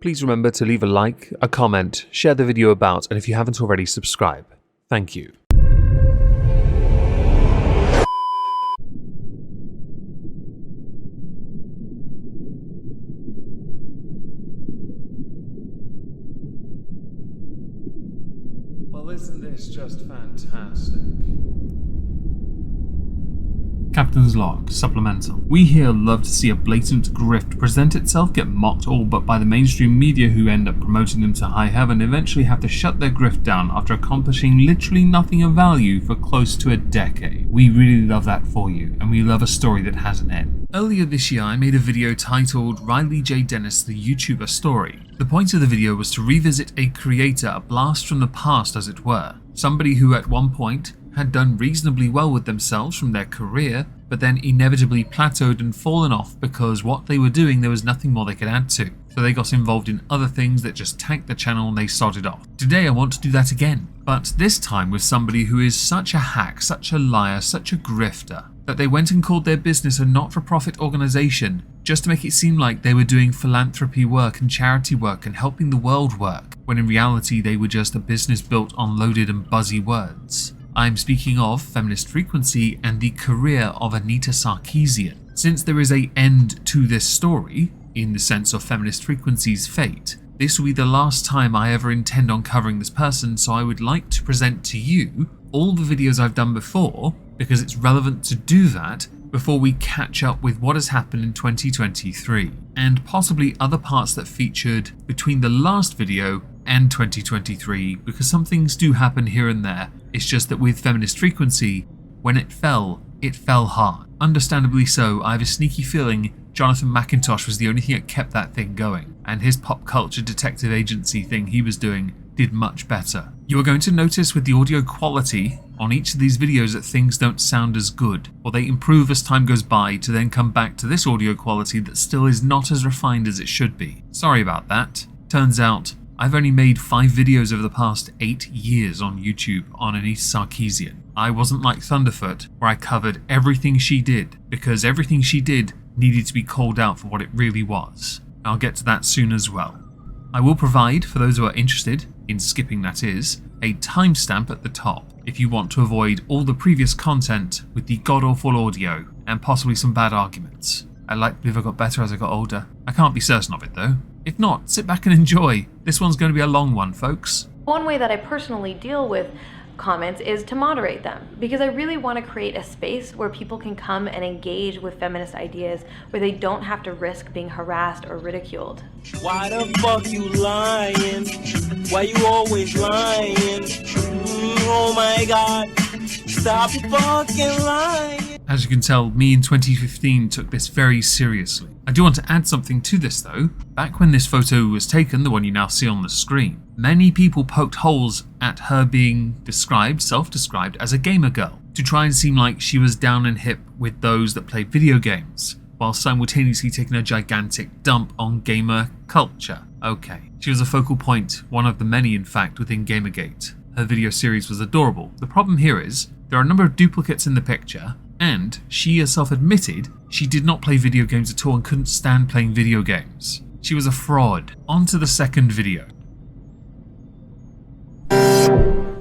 please remember to leave a like, a comment, share the video about, and if you haven't already, subscribe. Thank you. Well, isn't this just fantastic? Captain's Log, Supplemental. We here love to see a blatant grift present itself, get mocked all but by the mainstream media who end up promoting them to high heaven, eventually have to shut their grift down after accomplishing literally nothing of value for close to a decade. We really love that for you, and we love a story that has an end. Earlier this year I made a video titled Riley J. Dennis the YouTuber Story. The point of the video was to revisit a creator, a blast from the past as it were. Somebody who at one point had done reasonably well with themselves from their career, but then inevitably plateaued and fallen off because what they were doing there was nothing more they could add to. So they got involved in other things that just tanked the channel and they sodded off. Today I want to do that again, but this time with somebody who is such a hack, such a liar, such a grifter, that they went and called their business a not-for-profit organisation just to make it seem like they were doing philanthropy work and charity work and helping the world work, when in reality they were just a business built on loaded and buzzy words. I'm speaking of Feminist Frequency and the career of Anita Sarkeesian. Since there is an end to this story, in the sense of Feminist Frequency's fate, this will be the last time I ever intend on covering this person, so I would like to present to you all the videos I've done before, because it's relevant to do that before we catch up with what has happened in 2023, and possibly other parts that featured between the last video and 2023, because some things do happen here and there. It's just that with Feminist Frequency, when it fell hard. Understandably so. I have a sneaky feeling Jonathan McIntosh was the only thing that kept that thing going, and his pop culture detective agency thing he was doing did much better. You are going to notice with the audio quality on each of these videos that things don't sound as good, or they improve as time goes by to then come back to this audio quality that still is not as refined as it should be. Sorry about that. Turns out I've only made 5 videos over the past 8 years on YouTube on Anita Sarkeesian. I wasn't like Thunderfoot, where I covered everything she did, because everything she did needed to be called out for what it really was. I'll get to that soon as well. I will provide, for those who are interested, in skipping that is, a timestamp at the top if you want to avoid all the previous content with the god-awful audio and possibly some bad arguments. I like to believe I got better as I got older. I can't be certain of it though. If not, sit back and enjoy. This one's going to be a long one, folks. One way that I personally deal with comments is to moderate them, because I really want to create a space where people can come and engage with feminist ideas where they don't have to risk being harassed or ridiculed. Why the fuck you lying? Why you always lying? Oh my god, stop fucking lying. As you can tell, me in 2015 took this very seriously. I do want to add something to this though. Back when this photo was taken, the one you now see on the screen, many people poked holes at her being self-described as a gamer girl, to try and seem like she was down and hip with those that play video games, while simultaneously taking a gigantic dump on gamer culture. Okay, she was a focal point, one of the many in fact within Gamergate. Her video series was adorable. The problem here is, there are a number of duplicates in the picture, and she herself admitted she did not play video games at all and couldn't stand playing video games. She was a fraud. On to the second video.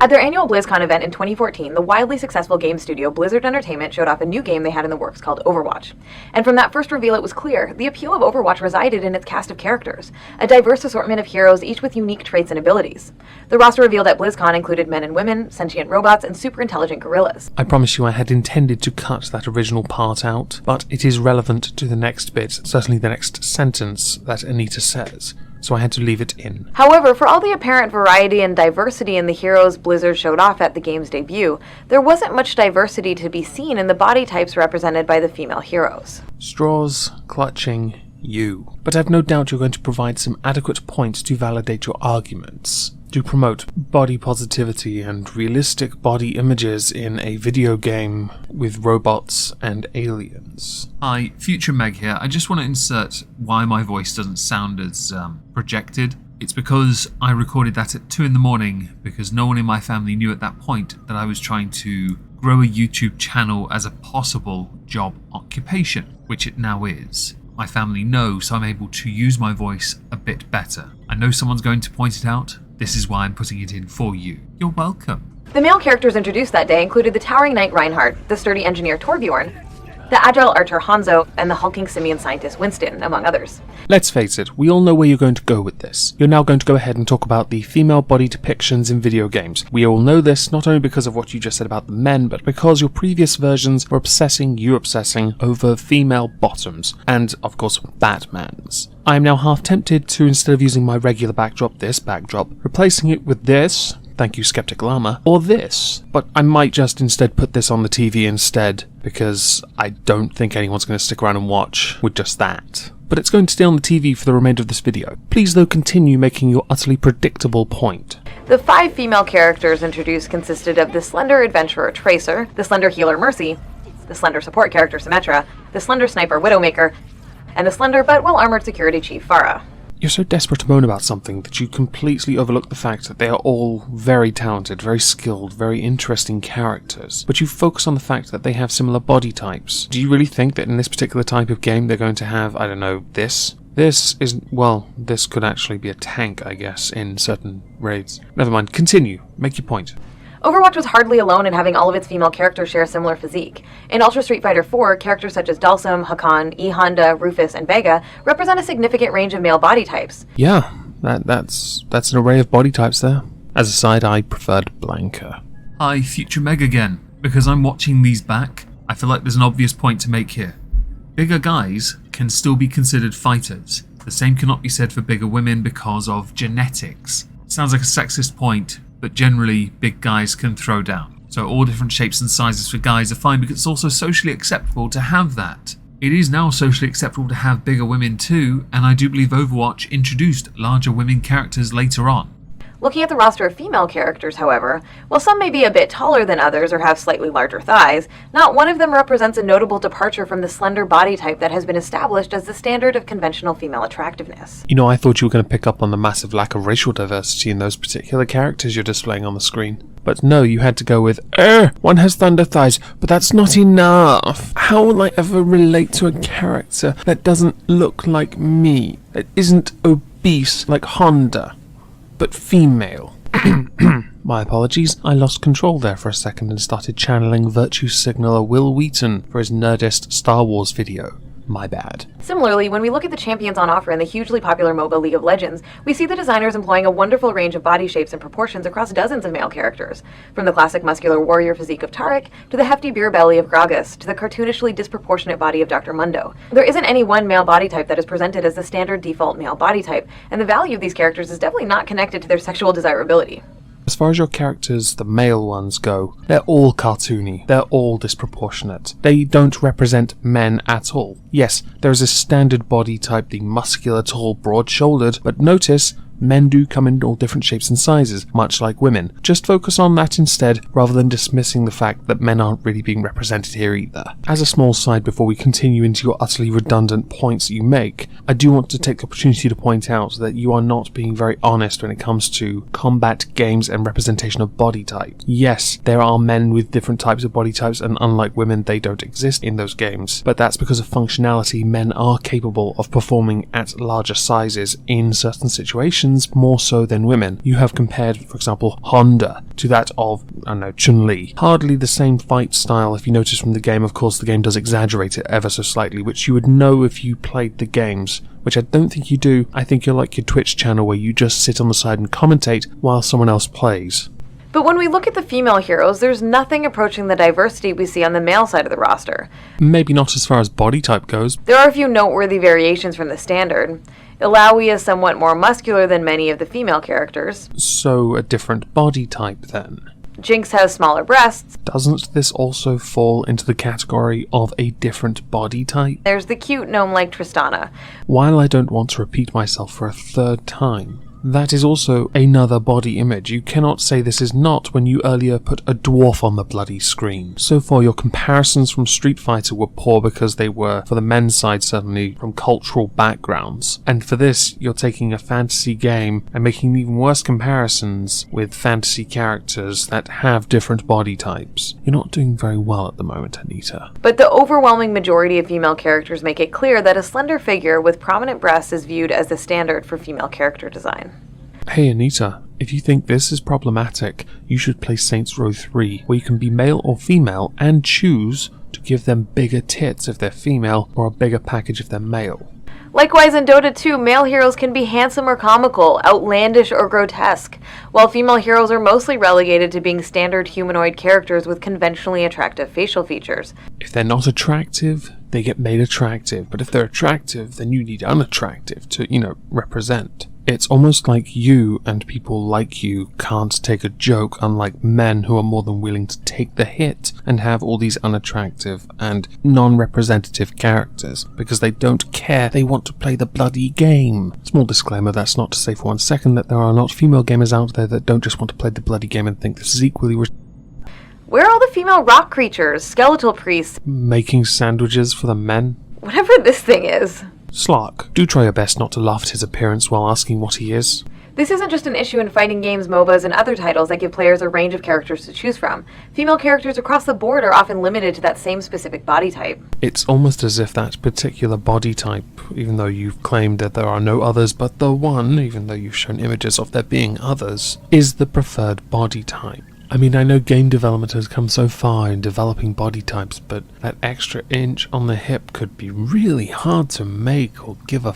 At their annual BlizzCon event in 2014, the wildly successful game studio Blizzard Entertainment showed off a new game they had in the works called Overwatch. And from that first reveal it was clear, the appeal of Overwatch resided in its cast of characters, a diverse assortment of heroes each with unique traits and abilities. The roster revealed at BlizzCon included men and women, sentient robots, and super intelligent gorillas. I promise you I had intended to cut that original part out, but it is relevant to the next bit, certainly the next sentence that Anita says, so I had to leave it in. However, for all the apparent variety and diversity in the heroes Blizzard showed off at the game's debut, there wasn't much diversity to be seen in the body types represented by the female heroes. Straws clutching you. But I've no doubt you're going to provide some adequate points to validate your arguments, to promote body positivity and realistic body images in a video game with robots and aliens. Hi, Future Meg here. I just want to insert why my voice doesn't sound as projected. It's because I recorded that at 2 in the morning because no one in my family knew at that point that I was trying to grow a YouTube channel as a possible job occupation, which it now is. my family know, so I'm able to use my voice a bit better. I know someone's going to point it out. This is why I'm putting it in for you. You're welcome. The male characters introduced that day included the towering knight Reinhardt, the sturdy engineer Torbjorn, the agile archer Hanzo, and the hulking simian scientist Winston, among others. Let's face it, we all know where you're going to go with this. You're now going to go ahead and talk about the female body depictions in video games. We all know this not only because of what you just said about the men, but because your previous versions were obsessing over female bottoms, and of course Batman's. I am now half tempted to, instead of using my regular backdrop, this backdrop, replacing it with this, thank you Skeptic Llama, or this. But I might just instead put this on the TV instead, because I don't think anyone's going to stick around and watch with just that. But it's going to stay on the TV for the remainder of this video. Please though continue making your utterly predictable point. The 5 female characters introduced consisted of the slender adventurer Tracer, the slender healer Mercy, the slender support character Symmetra, the slender sniper Widowmaker, and the slender but well-armored security chief Farah. You're so desperate to moan about something that you completely overlook the fact that they are all very talented, very skilled, very interesting characters, but you focus on the fact that they have similar body types. Do you really think that in this particular type of game they're going to have, I don't know, this? This isn't, well, this could actually be a tank, I guess, in certain raids. Never mind, continue, make your point. Overwatch was hardly alone in having all of its female characters share a similar physique. In Ultra Street Fighter 4, characters such as Dhalsim, Hakan, E Honda, Rufus, and Vega represent a significant range of male body types. Yeah, that's an array of body types there. As a side, I preferred Blanca. Hi, Future Meg again. Because I'm watching these back, I feel like there's an obvious point to make here. Bigger guys can still be considered fighters. The same cannot be said for bigger women because of genetics. Sounds like a sexist point, but generally big guys can throw down. So all different shapes and sizes for guys are fine because it's also socially acceptable to have that. It is now socially acceptable to have bigger women too, and I do believe Overwatch introduced larger women characters later on. Looking at the roster of female characters, however, while some may be a bit taller than others or have slightly larger thighs, not one of them represents a notable departure from the slender body type that has been established as the standard of conventional female attractiveness. You know, I thought you were going to pick up on the massive lack of racial diversity in those particular characters you're displaying on the screen. But no, you had to go with, one has thunder thighs, but that's not enough. How will I ever relate to a character that doesn't look like me, that isn't obese like Honda, but female? My apologies, I lost control there for a second and started channeling virtue signaler Will Wheaton for his Nerdist Star Wars video. My bad. Similarly, when we look at the champions on offer in the hugely popular MOBA League of Legends, we see the designers employing a wonderful range of body shapes and proportions across dozens of male characters, from the classic muscular warrior physique of Taric, to the hefty beer belly of Gragas, to the cartoonishly disproportionate body of Dr. Mundo. There isn't any one male body type that is presented as the standard default male body type, and the value of these characters is definitely not connected to their sexual desirability. As far as your characters, the male ones, go, they're all cartoony, they're all disproportionate. They don't represent men at all. Yes, there is a standard body type, the muscular, tall, broad-shouldered, but notice, men do come in all different shapes and sizes, much like women. Just focus on that instead, rather than dismissing the fact that men aren't really being represented here either. As a small side before we continue into your utterly redundant points that you make, I do want to take the opportunity to point out that you are not being very honest when it comes to combat games and representation of body type. Yes, there are men with different types of body types, and unlike women, they don't exist in those games, but that's because of functionality. Men are capable of performing at larger sizes in certain situations, more so than women. You have compared, for example, Honda to that of, I don't know, Chun-Li. Hardly the same fight style if you notice from the game. Of course, the game does exaggerate it ever so slightly, which you would know if you played the games, which I don't think you do. I think you're like your Twitch channel where you just sit on the side and commentate while someone else plays. But when we look at the female heroes, there's nothing approaching the diversity we see on the male side of the roster. Maybe not as far as body type goes. There are a few noteworthy variations from the standard. Illaoi is somewhat more muscular than many of the female characters. So a different body type then. Jinx has smaller breasts. Doesn't this also fall into the category of a different body type? There's the cute gnome like Tristana. While I don't want to repeat myself for a third time, That is also another body image. You cannot say this is not when you earlier put a dwarf on the bloody screen. So far, your comparisons from Street Fighter were poor because they were, for the men's side certainly, from cultural backgrounds. And for this, you're taking a fantasy game and making even worse comparisons with fantasy characters that have different body types. You're not doing very well at the moment, Anita. But the overwhelming majority of female characters make it clear that a slender figure with prominent breasts is viewed as the standard for female character design. Hey Anita, if you think this is problematic, you should play Saints Row 3, where you can be male or female and choose to give them bigger tits if they're female or a bigger package if they're male. Likewise, in Dota 2, male heroes can be handsome or comical, outlandish or grotesque, while female heroes are mostly relegated to being standard humanoid characters with conventionally attractive facial features. If they're not attractive, they get made attractive, but if they're attractive, then you need unattractive to, represent. It's almost like you and people like you can't take a joke, unlike men who are more than willing to take the hit and have all these unattractive and non-representative characters, because they don't care, they want to play the bloody game. Small disclaimer, that's not to say for 1 second that there are not female gamers out there that don't just want to play the bloody game and think this is equally Where are all the female rock creatures, skeletal priests, making sandwiches for the men? whatever this thing is? Slark, do try your best not to laugh at his appearance while asking what he is. This isn't just an issue in fighting games, MOBAs, and other titles that give players a range of characters to choose from. Female characters across the board are often limited to that same specific body type. It's almost as if that particular body type, even though you've claimed that there are no others but the one, even though you've shown images of there being others, is the preferred body type. I mean, I know game development has come so far in developing body types, but that extra inch on the hip could be really hard to make or give a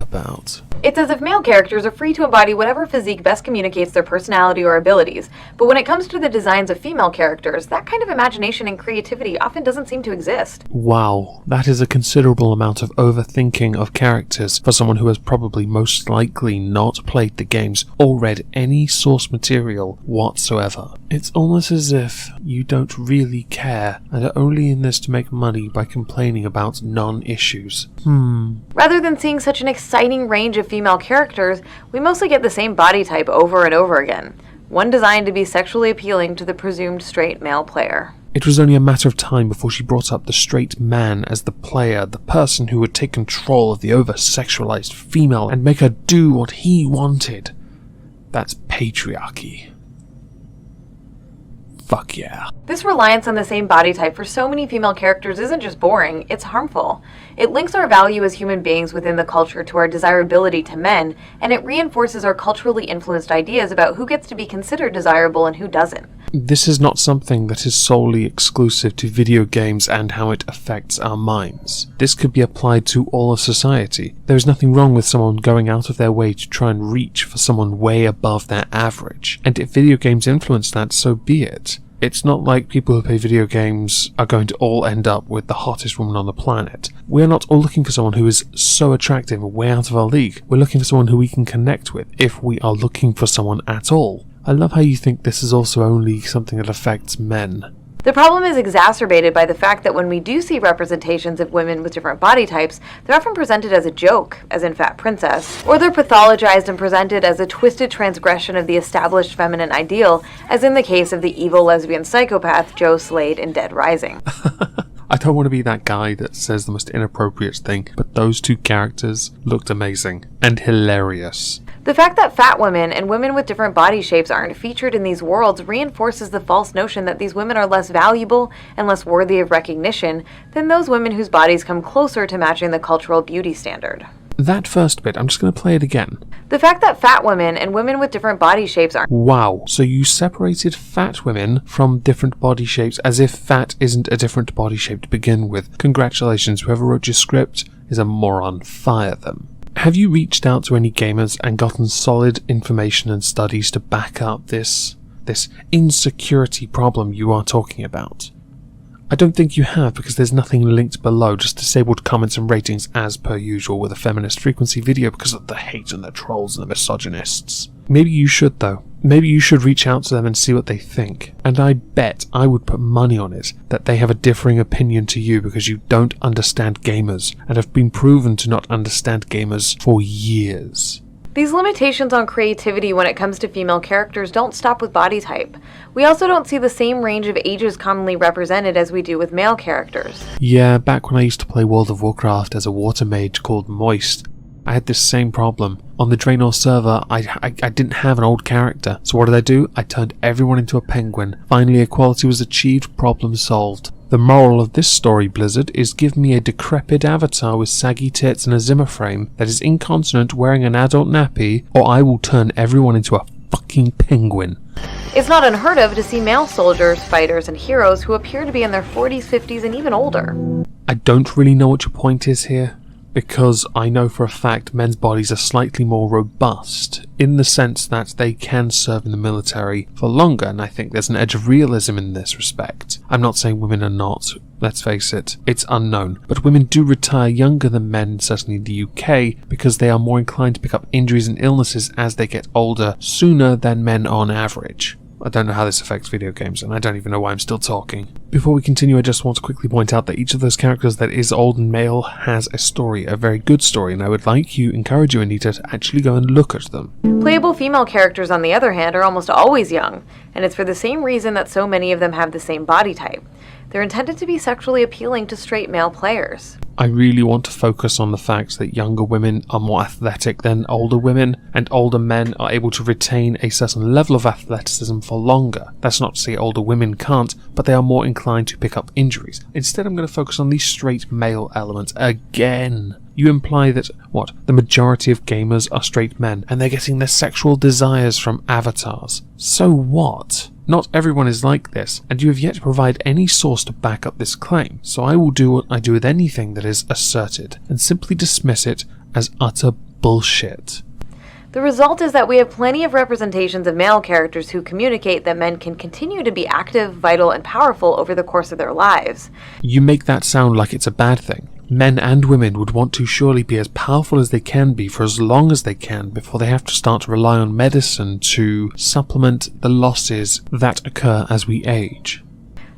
about. It's as if male characters are free to embody whatever physique best communicates their personality or abilities, but when it comes to the designs of female characters, that kind of imagination and creativity often doesn't seem to exist. Wow, that is a considerable amount of overthinking of characters for someone who has probably most likely not played the games or read any source material whatsoever. It's almost as if you don't really care and are only in this to make money by complaining about non-issues. Rather than seeing such an exciting range of female characters, we mostly get the same body type over and over again, one designed to be sexually appealing to the presumed straight male player. It was only a matter of time before she brought up the straight man as the player, the person who would take control of the over-sexualized female and make her do what he wanted. That's patriarchy. Fuck yeah. This reliance on the same body type for so many female characters isn't just boring, it's harmful. It links our value as human beings within the culture to our desirability to men, and it reinforces our culturally influenced ideas about who gets to be considered desirable and who doesn't. This is not something that is solely exclusive to video games and how it affects our minds. This could be applied to all of society. There is nothing wrong with someone going out of their way to try and reach for someone way above their average. And if video games influence that, so be it. It's not like people who play video games are going to all end up with the hottest woman on the planet. We're not all looking for someone who is so attractive and way out of our league. We're looking for someone who we can connect with, if we are looking for someone at all. I love how you think this is also only something that affects men. The problem is exacerbated by the fact that when we do see representations of women with different body types, they're often presented as a joke, as in Fat Princess, or they're pathologized and presented as a twisted transgression of the established feminine ideal, as in the case of the evil lesbian psychopath Jo Slade in Dead Rising. I don't want to be that guy that says the most inappropriate thing, but those two characters looked amazing and hilarious. The fact that fat women and women with different body shapes aren't featured in these worlds reinforces the false notion that these women are less valuable and less worthy of recognition than those women whose bodies come closer to matching the cultural beauty standard. That first bit, I'm just going to play it again. The fact that fat women and women with different body shapes aren't... Wow, so you separated fat women from different body shapes as if fat isn't a different body shape to begin with. Congratulations, whoever wrote your script is a moron. Fire them. Have you reached out to any gamers and gotten solid information and studies to back up this insecurity problem you are talking about? I don't think you have, because there's nothing linked below, just disabled comments and ratings as per usual with a feminist frequency video because of the hate and the trolls and the misogynists. Maybe you should though. Maybe you should reach out to them and see what they think. And I bet, I would put money on it, that they have a differing opinion to you because you don't understand gamers and have been proven to not understand gamers for years. These limitations on creativity when it comes to female characters don't stop with body type. We also don't see the same range of ages commonly represented as we do with male characters. Yeah, back when I used to play World of Warcraft as a water mage called Moist, I had this same problem. On the Draenor server, I didn't have an old character, so what did I do? I turned everyone into a penguin. Finally, equality was achieved, problem solved. The moral of this story, Blizzard, is give me a decrepit avatar with saggy tits and a Zimmer frame that is incontinent wearing an adult nappy, or I will turn everyone into a fucking penguin. It's not unheard of to see male soldiers, fighters, and heroes who appear to be in their 40s, 50s, and even older. I don't really know what your point is here, because I know for a fact men's bodies are slightly more robust, in the sense that they can serve in the military for longer, and I think there's an edge of realism in this respect. I'm not saying women are not, let's face it, it's unknown, but women do retire younger than men, certainly in the UK, because they are more inclined to pick up injuries and illnesses as they get older sooner than men on average. I don't know how this affects video games, and I don't even know why I'm still talking. Before we continue, I just want to quickly point out that each of those characters that is old and male has a story, a very good story, and I would encourage you, Anita, to actually go and look at them. Playable female characters, on the other hand, are almost always young, and it's for the same reason that so many of them have the same body type. They're intended to be sexually appealing to straight male players. I really want to focus on the fact that younger women are more athletic than older women, and older men are able to retain a certain level of athleticism for longer. That's not to say older women can't, but they are more inclined to pick up injuries. Instead, I'm going to focus on the straight male element again. You imply that, the majority of gamers are straight men, and they're getting their sexual desires from avatars. So what? Not everyone is like this, and you have yet to provide any source to back up this claim, so I will do what I do with anything that is asserted, and simply dismiss it as utter bullshit. The result is that we have plenty of representations of male characters who communicate that men can continue to be active, vital, and powerful over the course of their lives. You make that sound like it's a bad thing. Men and women would want to surely be as powerful as they can be for as long as they can before they have to start to rely on medicine to supplement the losses that occur as we age.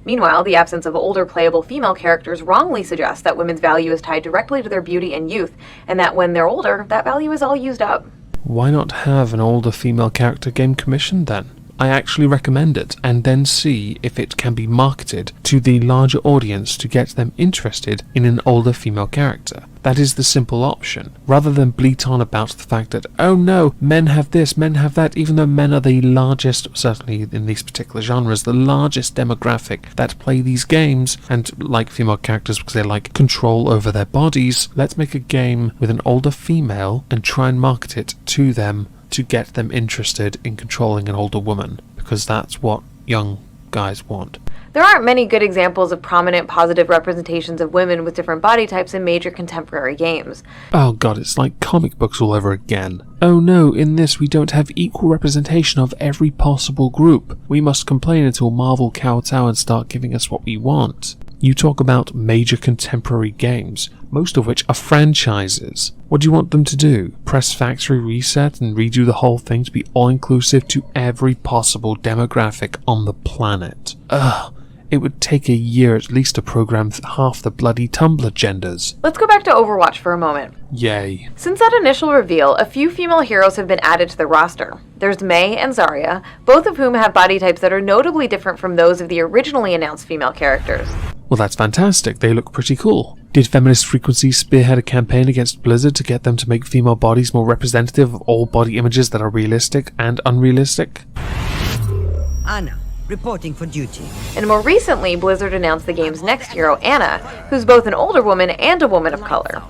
Meanwhile, the absence of older playable female characters wrongly suggests that women's value is tied directly to their beauty and youth, and that when they're older, that value is all used up. Why not have an older female character game commissioned then? I actually recommend it, and then see if it can be marketed to the larger audience to get them interested in an older female character. That is the simple option, rather than bleat on about the fact that, oh no, men have this, men have that, even though men are the largest, certainly in these particular genres, the largest demographic that play these games, and like female characters because they like control over their bodies. Let's make a game with an older female and try and market it to them to get them interested in controlling an older woman, because that's what young guys want. There aren't many good examples of prominent positive representations of women with different body types in major contemporary games. Oh god, it's like comic books all over again. Oh no, in this we don't have equal representation of every possible group. We must complain until Marvel kowtow and start giving us what we want. You talk about major contemporary games, most of which are franchises. What do you want them to do? Press factory reset and redo the whole thing to be all-inclusive to every possible demographic on the planet? Ugh. It would take a year at least to program half the bloody Tumblr genders. Let's go back to Overwatch for a moment. Yay. Since that initial reveal, a few female heroes have been added to the roster. There's Mei and Zarya, both of whom have body types that are notably different from those of the originally announced female characters. Well, that's fantastic. They look pretty cool. Did Feminist Frequency spearhead a campaign against Blizzard to get them to make female bodies more representative of all body images that are realistic and unrealistic? Anna, reporting for duty. And more recently, Blizzard announced the game's next hero, Anna, who's both an older woman and a woman of color.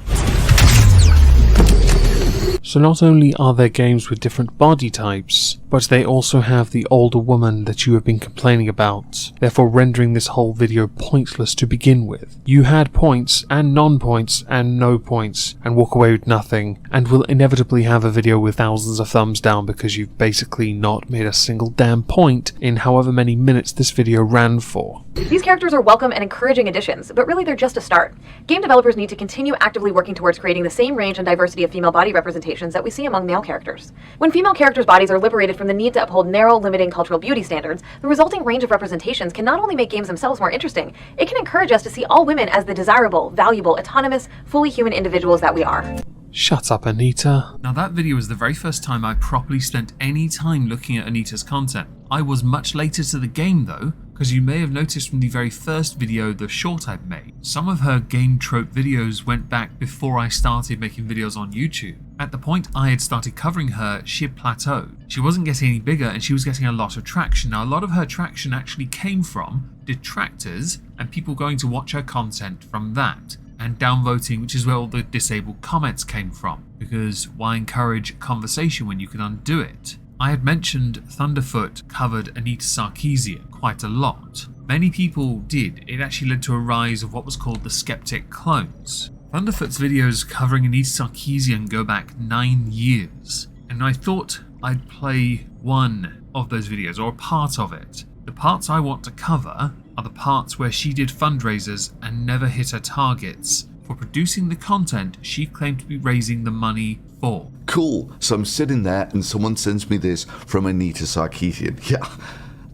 So not only are there games with different body types, but they also have the older woman that you have been complaining about, therefore rendering this whole video pointless to begin with. You had points, and non-points, and no points, and walk away with nothing, and will inevitably have a video with thousands of thumbs down because you've basically not made a single damn point in however many minutes this video ran for. These characters are welcome and encouraging additions, but really they're just a start. Game developers need to continue actively working towards creating the same range and diversity of female body representations that we see among male characters. When female characters' bodies are liberated from the need to uphold narrow, limiting cultural beauty standards, the resulting range of representations can not only make games themselves more interesting, it can encourage us to see all women as the desirable, valuable, autonomous, fully human individuals that we are. Shut up, Anita. Now that video was the very first time I properly spent any time looking at Anita's content. I was much later to the game though, because you may have noticed from the very first video, the short I made, some of her game trope videos went back before I started making videos on YouTube. At the point I had started covering her, she had plateaued. She wasn't getting any bigger and she was getting a lot of traction. Now a lot of her traction actually came from detractors and people going to watch her content from that. And downvoting, which is where all the disabled comments came from, because why encourage conversation when you can undo it? I had mentioned Thunderfoot covered Anita Sarkeesian quite a lot. Many people did. It actually led to a rise of what was called the skeptic clones. Thunderfoot's videos covering Anita Sarkeesian go back 9 years, and I thought I'd play one of those videos, or a part of it. The parts I want to cover are the parts where she did fundraisers and never hit her targets for producing the content she claimed to be raising the money for. Cool, so I'm sitting there and someone sends me this from Anita Sarkeesian. Yeah,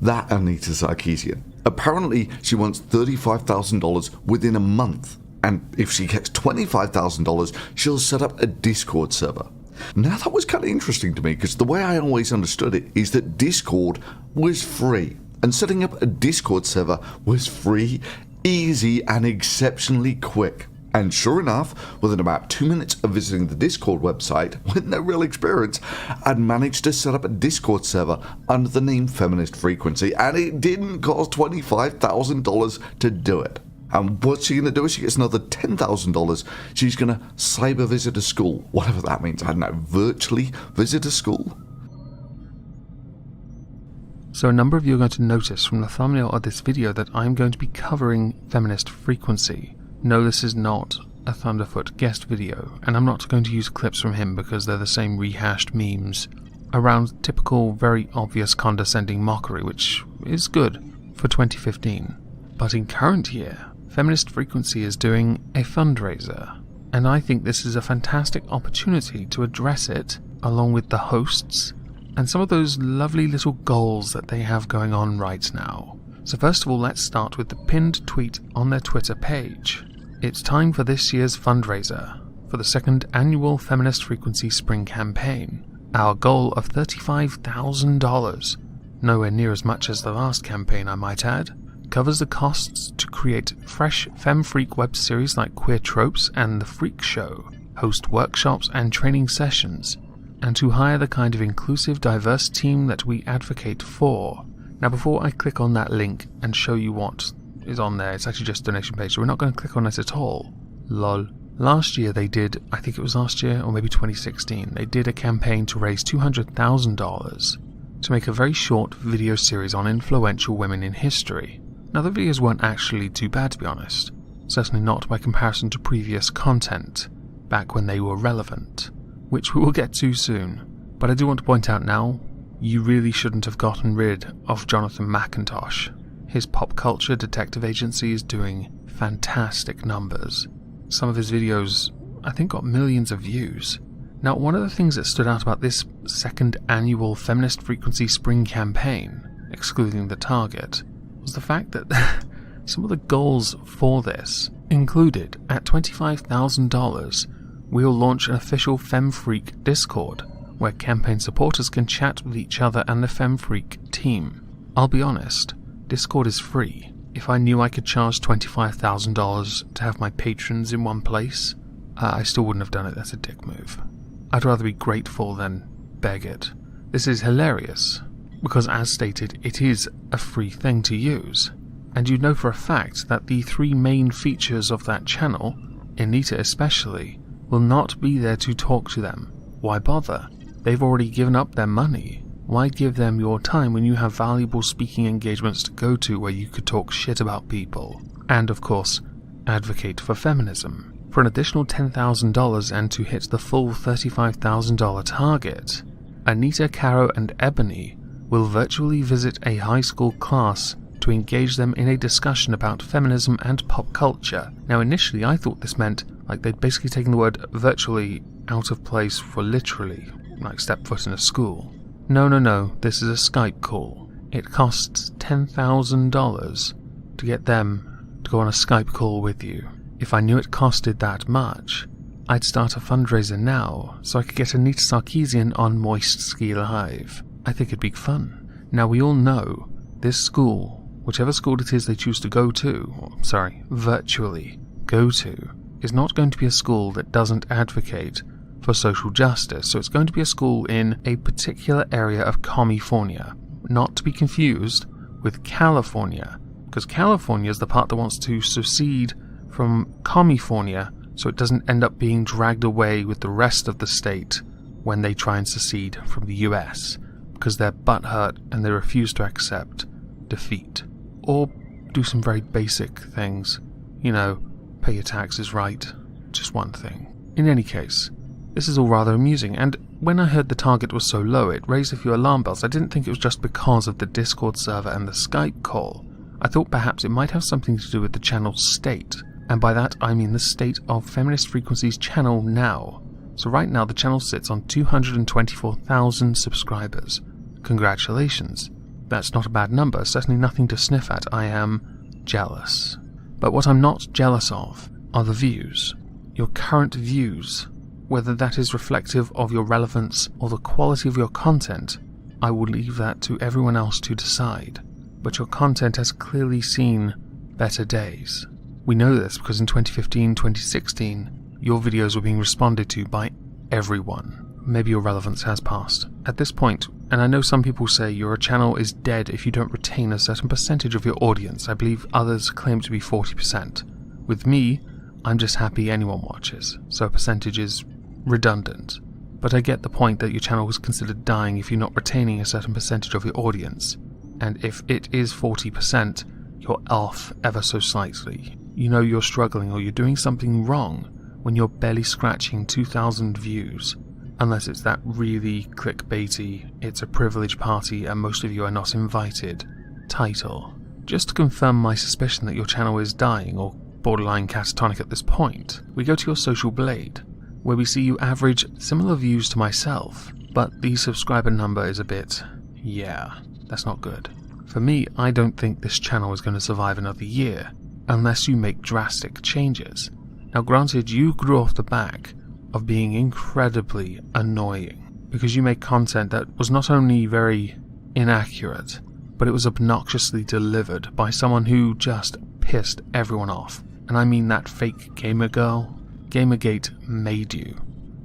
that Anita Sarkeesian. Apparently she wants $35,000 within a month, and if she gets $25,000 she'll set up a Discord server. Now that was kind of interesting to me, because the way I always understood it is that Discord was free. And setting up a Discord server was free, easy, and exceptionally quick. And sure enough, within about 2 minutes of visiting the Discord website, with no real experience, I'd managed to set up a Discord server under the name Feminist Frequency, and it didn't cost $25,000 to do it. And what's she going to do? She gets another $10,000. She's going to cyber visit a school, whatever that means. I don't know, virtually visit a school? So a number of you are going to notice from the thumbnail of this video that I'm going to be covering Feminist Frequency. No, this is not a Thunderfoot guest video, and I'm not going to use clips from him because they're the same rehashed memes around typical, very obvious condescending mockery, which is good for 2015. But in current year, Feminist Frequency is doing a fundraiser, and I think this is a fantastic opportunity to address it along with the hosts and some of those lovely little goals that they have going on right now. So first of all, let's start with the pinned tweet on their Twitter page. It's time for this year's fundraiser for the second annual Feminist Frequency Spring Campaign. Our goal of $35,000, nowhere near as much as the last campaign I might add, covers the costs to create fresh FemFreak web series like Queer Tropes and The Freak Show, host workshops and training sessions, and to hire the kind of inclusive, diverse team that we advocate for. Now before I click on that link and show you what is on there, it's actually just a donation page, so we're not going to click on it at all. Lol. Last year they did, I think it was last year or maybe 2016, they did a campaign to raise $200,000 to make a very short video series on influential women in history. Now the videos weren't actually too bad, to be honest, certainly not by comparison to previous content, back when they were relevant, which we will get to soon. But I do want to point out now, you really shouldn't have gotten rid of Jonathan McIntosh. His pop culture detective agency is doing fantastic numbers. Some of his videos, I think, got millions of views. Now, one of the things that stood out about this second annual Feminist Frequency Spring campaign, excluding the target, was the fact that some of the goals for this included, at $25,000, we'll launch an official FemFreak Discord, where campaign supporters can chat with each other and the FemFreak team. I'll be honest, Discord is free. If I knew I could charge $25,000 to have my patrons in one place, I still wouldn't have done it. That's a dick move. I'd rather be grateful than beg it. This is hilarious, because as stated, it is a free thing to use. And you know for a fact that the three main features of that channel, Anita especially, will not be there to talk to them. Why bother? They've already given up their money. Why give them your time when you have valuable speaking engagements to go to where you could talk shit about people? And of course, advocate for feminism. For an additional $10,000 and to hit the full $35,000 target, Anita, Caro and Ebony will virtually visit a high school class to engage them in a discussion about feminism and pop culture. Now initially I thought this meant like they'd basically taken the word virtually out of place for literally, like step foot in a school. No, this is a Skype call. It costs $10,000 to get them to go on a Skype call with you. If I knew it costed that much, I'd start a fundraiser now so I could get Anita Sarkeesian on Moist Ski Live. I think it'd be fun. Now we all know this school, whichever school it is they choose to go to, virtually go to, is not going to be a school that doesn't advocate for social justice. So it's going to be a school in a particular area of California, not to be confused with California, because California is the part that wants to secede from California so it doesn't end up being dragged away with the rest of the state when they try and secede from the US, because they're butthurt and they refuse to accept defeat. Or do some very basic things, pay your taxes right, just one thing. In any case, this is all rather amusing, and when I heard the target was so low, it raised a few alarm bells. I didn't think it was just because of the Discord server and the Skype call. I thought perhaps it might have something to do with the channel's state, and by that I mean the state of Feminist Frequency's channel now. So right now the channel sits on 224,000 subscribers. Congratulations. That's not a bad number, certainly nothing to sniff at. I am jealous. But what I'm not jealous of are the views. Your current views. Whether that is reflective of your relevance or the quality of your content, I will leave that to everyone else to decide. But your content has clearly seen better days. We know this because in 2015, 2016, your videos were being responded to by everyone. Maybe your relevance has passed. At this point, and I know some people say your channel is dead if you don't retain a certain percentage of your audience. I believe others claim to be 40%. With me, I'm just happy anyone watches, so a percentage is redundant. But I get the point that your channel is considered dying if you're not retaining a certain percentage of your audience. And if it is 40%, you're off ever so slightly. You know you're struggling or you're doing something wrong when you're barely scratching 2,000 views. Unless it's that really clickbaity, it's a privilege party and most of you are not invited title. Just to confirm my suspicion that your channel is dying or borderline catatonic at this point, we go to your social blade, where we see you average similar views to myself, but the subscriber number is a bit, that's not good. For me, I don't think this channel is going to survive another year, unless you make drastic changes. Now granted, you grew off the back of being incredibly annoying, because you make content that was not only very inaccurate, but it was obnoxiously delivered by someone who just pissed everyone off. And I mean that fake gamer girl. Gamergate made you.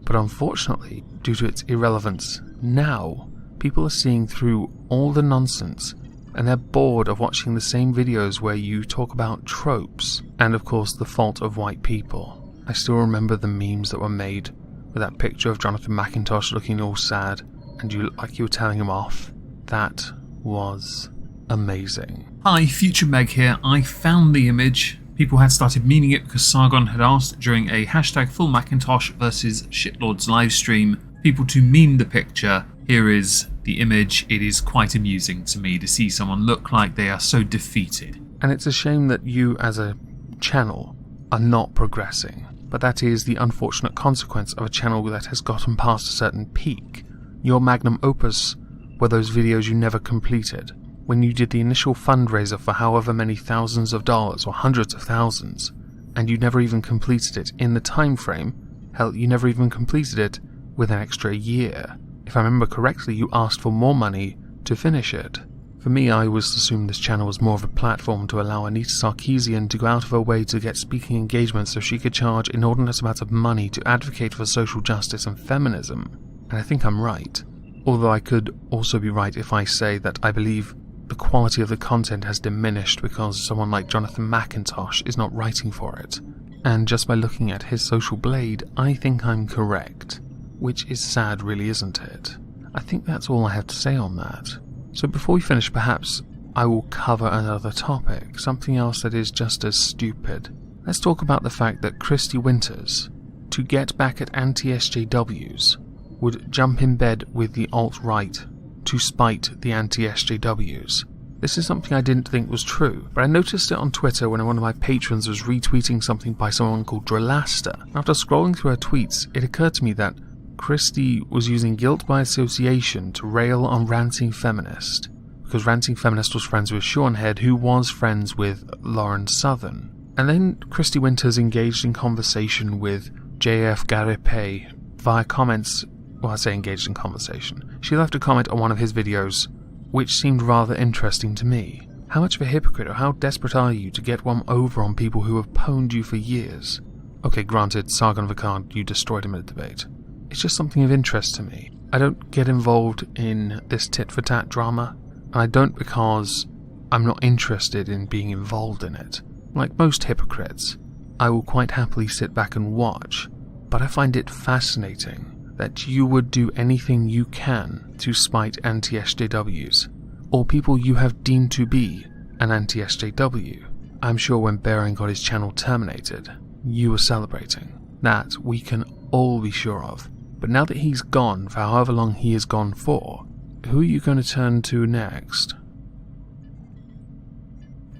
But unfortunately, due to its irrelevance now, people are seeing through all the nonsense, and they're bored of watching the same videos where you talk about tropes, and of course the fault of white people. I still remember the memes that were made with that picture of Jonathan McIntosh looking all sad, and you look like you were telling him off. That was amazing. Hi, Future Meg here. I found the image. People had started memeing it because Sargon had asked during a hashtag full Macintosh versus Shitlords livestream people to meme the picture. Here is the image. It is quite amusing to me to see someone look like they are so defeated. And it's a shame that you as a channel are not progressing. But that is the unfortunate consequence of a channel that has gotten past a certain peak. Your magnum opus were those videos you never completed. When you did the initial fundraiser for however many thousands of dollars or hundreds of thousands, and you never even completed it in the time frame. Hell, you never even completed it with an extra year. If I remember correctly, you asked for more money to finish it. For me, I always assumed this channel was more of a platform to allow Anita Sarkeesian to go out of her way to get speaking engagements so she could charge inordinate amounts of money to advocate for social justice and feminism. And I think I'm right. Although I could also be right if I say that I believe the quality of the content has diminished because someone like Jonathan McIntosh is not writing for it. And just by looking at his social blade, I think I'm correct. Which is sad, really, isn't it? I think that's all I have to say on that. So before we finish, perhaps I will cover another topic, something else that is just as stupid. Let's talk about the fact that Christy Winters, to get back at anti-SJWs, would jump in bed with the alt-right to spite the anti-SJWs. This is something I didn't think was true, but I noticed it on Twitter when one of my patrons was retweeting something by someone called Drolasta. After scrolling through her tweets, it occurred to me that Christy was using guilt by association to rail on Ranting Feminist, because Ranting Feminist was friends with Sean Head, who was friends with Lauren Southern. And then Christy Winters engaged in conversation with JF Garipe via comments, well, I say engaged in conversation. She left a comment on one of his videos, which seemed rather interesting to me. How much of a hypocrite or how desperate are you to get one over on people who have pwned you for years? Okay, granted, Sargon of Akkad, you destroyed him in a debate. It's just something of interest to me. I don't get involved in this tit-for-tat drama, and I don't because I'm not interested in being involved in it. Like most hypocrites, I will quite happily sit back and watch, but I find it fascinating that you would do anything you can to spite anti-SJWs, or people you have deemed to be an anti-SJW. I'm sure when Baron got his channel terminated, you were celebrating. That we can all be sure of. But now that he's gone for however long he is gone for, who are you going to turn to next?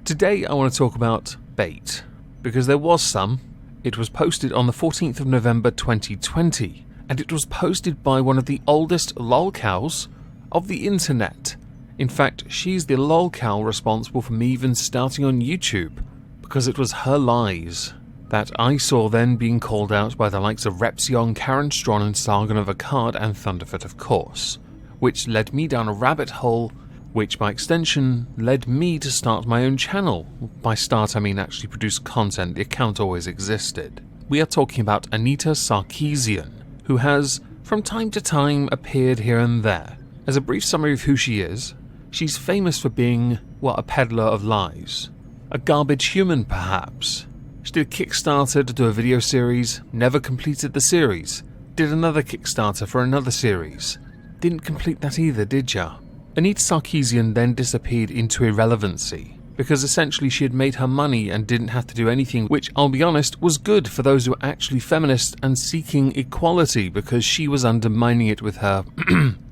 Today I want to talk about bait, because there was some. It was posted on the 14th of November 2020, and it was posted by one of the oldest lolcows of the internet. In fact, she's the lolcow responsible for me even starting on YouTube, because it was her lies that I saw then being called out by the likes of Repsion, Karen Strawn and Sargon of Akkad and Thunderfoot of course, which led me down a rabbit hole, which by extension led me to start my own channel. By start I mean actually produce content, the account always existed. We are talking about Anita Sarkeesian, who has from time to time appeared here and there. As a brief summary of who she is, she's famous for being, well, a peddler of lies. A garbage human perhaps. She did a Kickstarter to do a video series, never completed the series. Did another Kickstarter for another series. Didn't complete that either, did ya? Anita Sarkeesian then disappeared into irrelevancy, because essentially she had made her money and didn't have to do anything, which, I'll be honest, was good for those who were actually feminist and seeking equality, because she was undermining it with her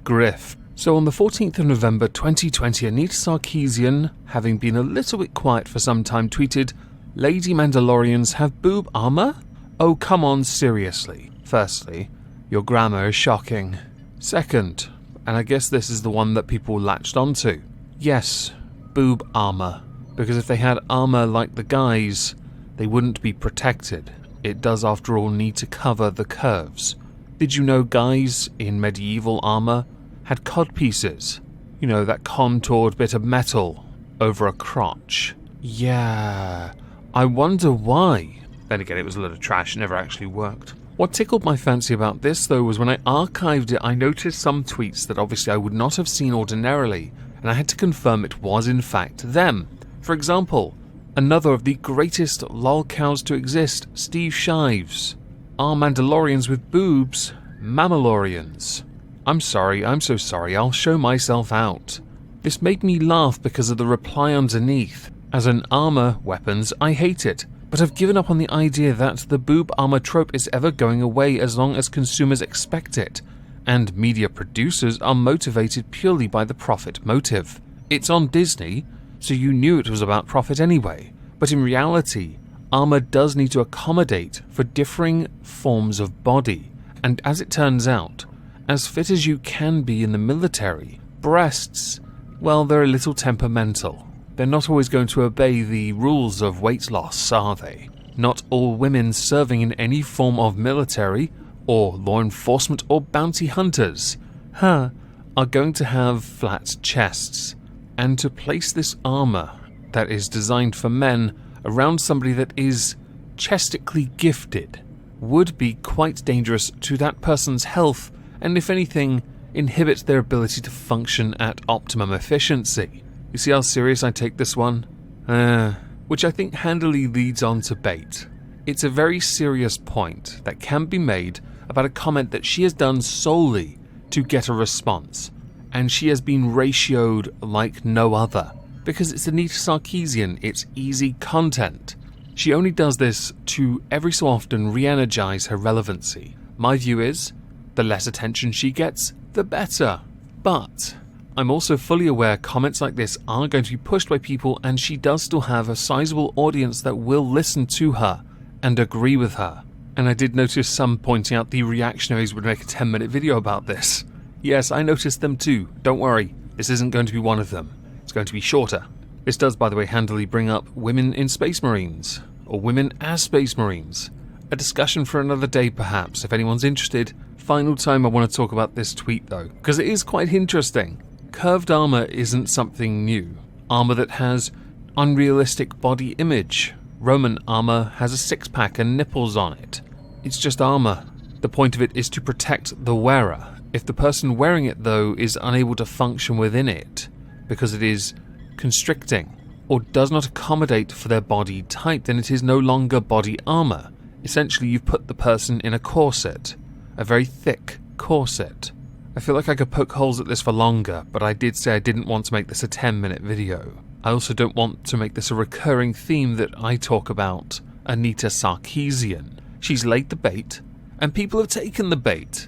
grift. So on the 14th of November 2020, Anita Sarkeesian, having been a little bit quiet for some time, tweeted, "Lady Mandalorians have boob armor? Oh, come on, seriously. Firstly, your grammar is shocking. Second, and I guess this is the one that people latched onto, yes, boob armor. Because if they had armor like the guys, they wouldn't be protected. It does, after all, need to cover the curves. Did you know guys in medieval armor had codpieces? You know, that contoured bit of metal over a crotch. Yeah, I wonder why. Then again, it was a load of trash, it never actually worked. What tickled my fancy about this, though, was when I archived it, I noticed some tweets that obviously I would not have seen ordinarily, and I had to confirm it was in fact them. For example, another of the greatest lolcows to exist, Steve Shives. Are Mandalorians with boobs Mammalorians? I'm sorry, I'm so sorry, I'll show myself out. This made me laugh because of the reply underneath. As an armor weapons, I hate it, but I've given up on the idea that the boob armor trope is ever going away as long as consumers expect it, and media producers are motivated purely by the profit motive. It's on Disney, so you knew it was about profit anyway, but in reality, armor does need to accommodate for differing forms of body, and as it turns out, as fit as you can be in the military, breasts, well, they're a little temperamental. They're not always going to obey the rules of weight loss, are they? Not all women serving in any form of military, or law enforcement, or bounty hunters, are going to have flat chests. And to place this armor that is designed for men around somebody that is chestically gifted would be quite dangerous to that person's health, and if anything, inhibit their ability to function at optimum efficiency. You see how serious I take this one? Which I think handily leads on to bait. It's a very serious point that can be made about a comment that she has done solely to get a response, and she has been ratioed like no other, because it's Anita Sarkeesian, it's easy content. She only does this to every so often re-energize her relevancy. My view is, the less attention she gets, the better. But I'm also fully aware comments like this are going to be pushed by people, and she does still have a sizable audience that will listen to her and agree with her. And I did notice some pointing out the reactionaries would make a 10-minute video about this. Yes, I noticed them too. Don't worry, this isn't going to be one of them. It's going to be shorter. This does, by the way, handily bring up women in Space Marines, or women as Space Marines. A discussion for another day perhaps, if anyone's interested. Final time I want to talk about this tweet though, because it is quite interesting. Curved armor isn't something new. Armor that has unrealistic body image. Roman armor has a six-pack and nipples on it. It's just armor. The point of it is to protect the wearer. If the person wearing it though is unable to function within it because it is constricting or does not accommodate for their body type, then it is no longer body armor. Essentially, you've put the person in a corset, a very thick corset. I feel like I could poke holes at this for longer, but I did say I didn't want to make this a 10-minute video. I also don't want to make this a recurring theme that I talk about Anita Sarkeesian. She's laid the bait, and people have taken the bait.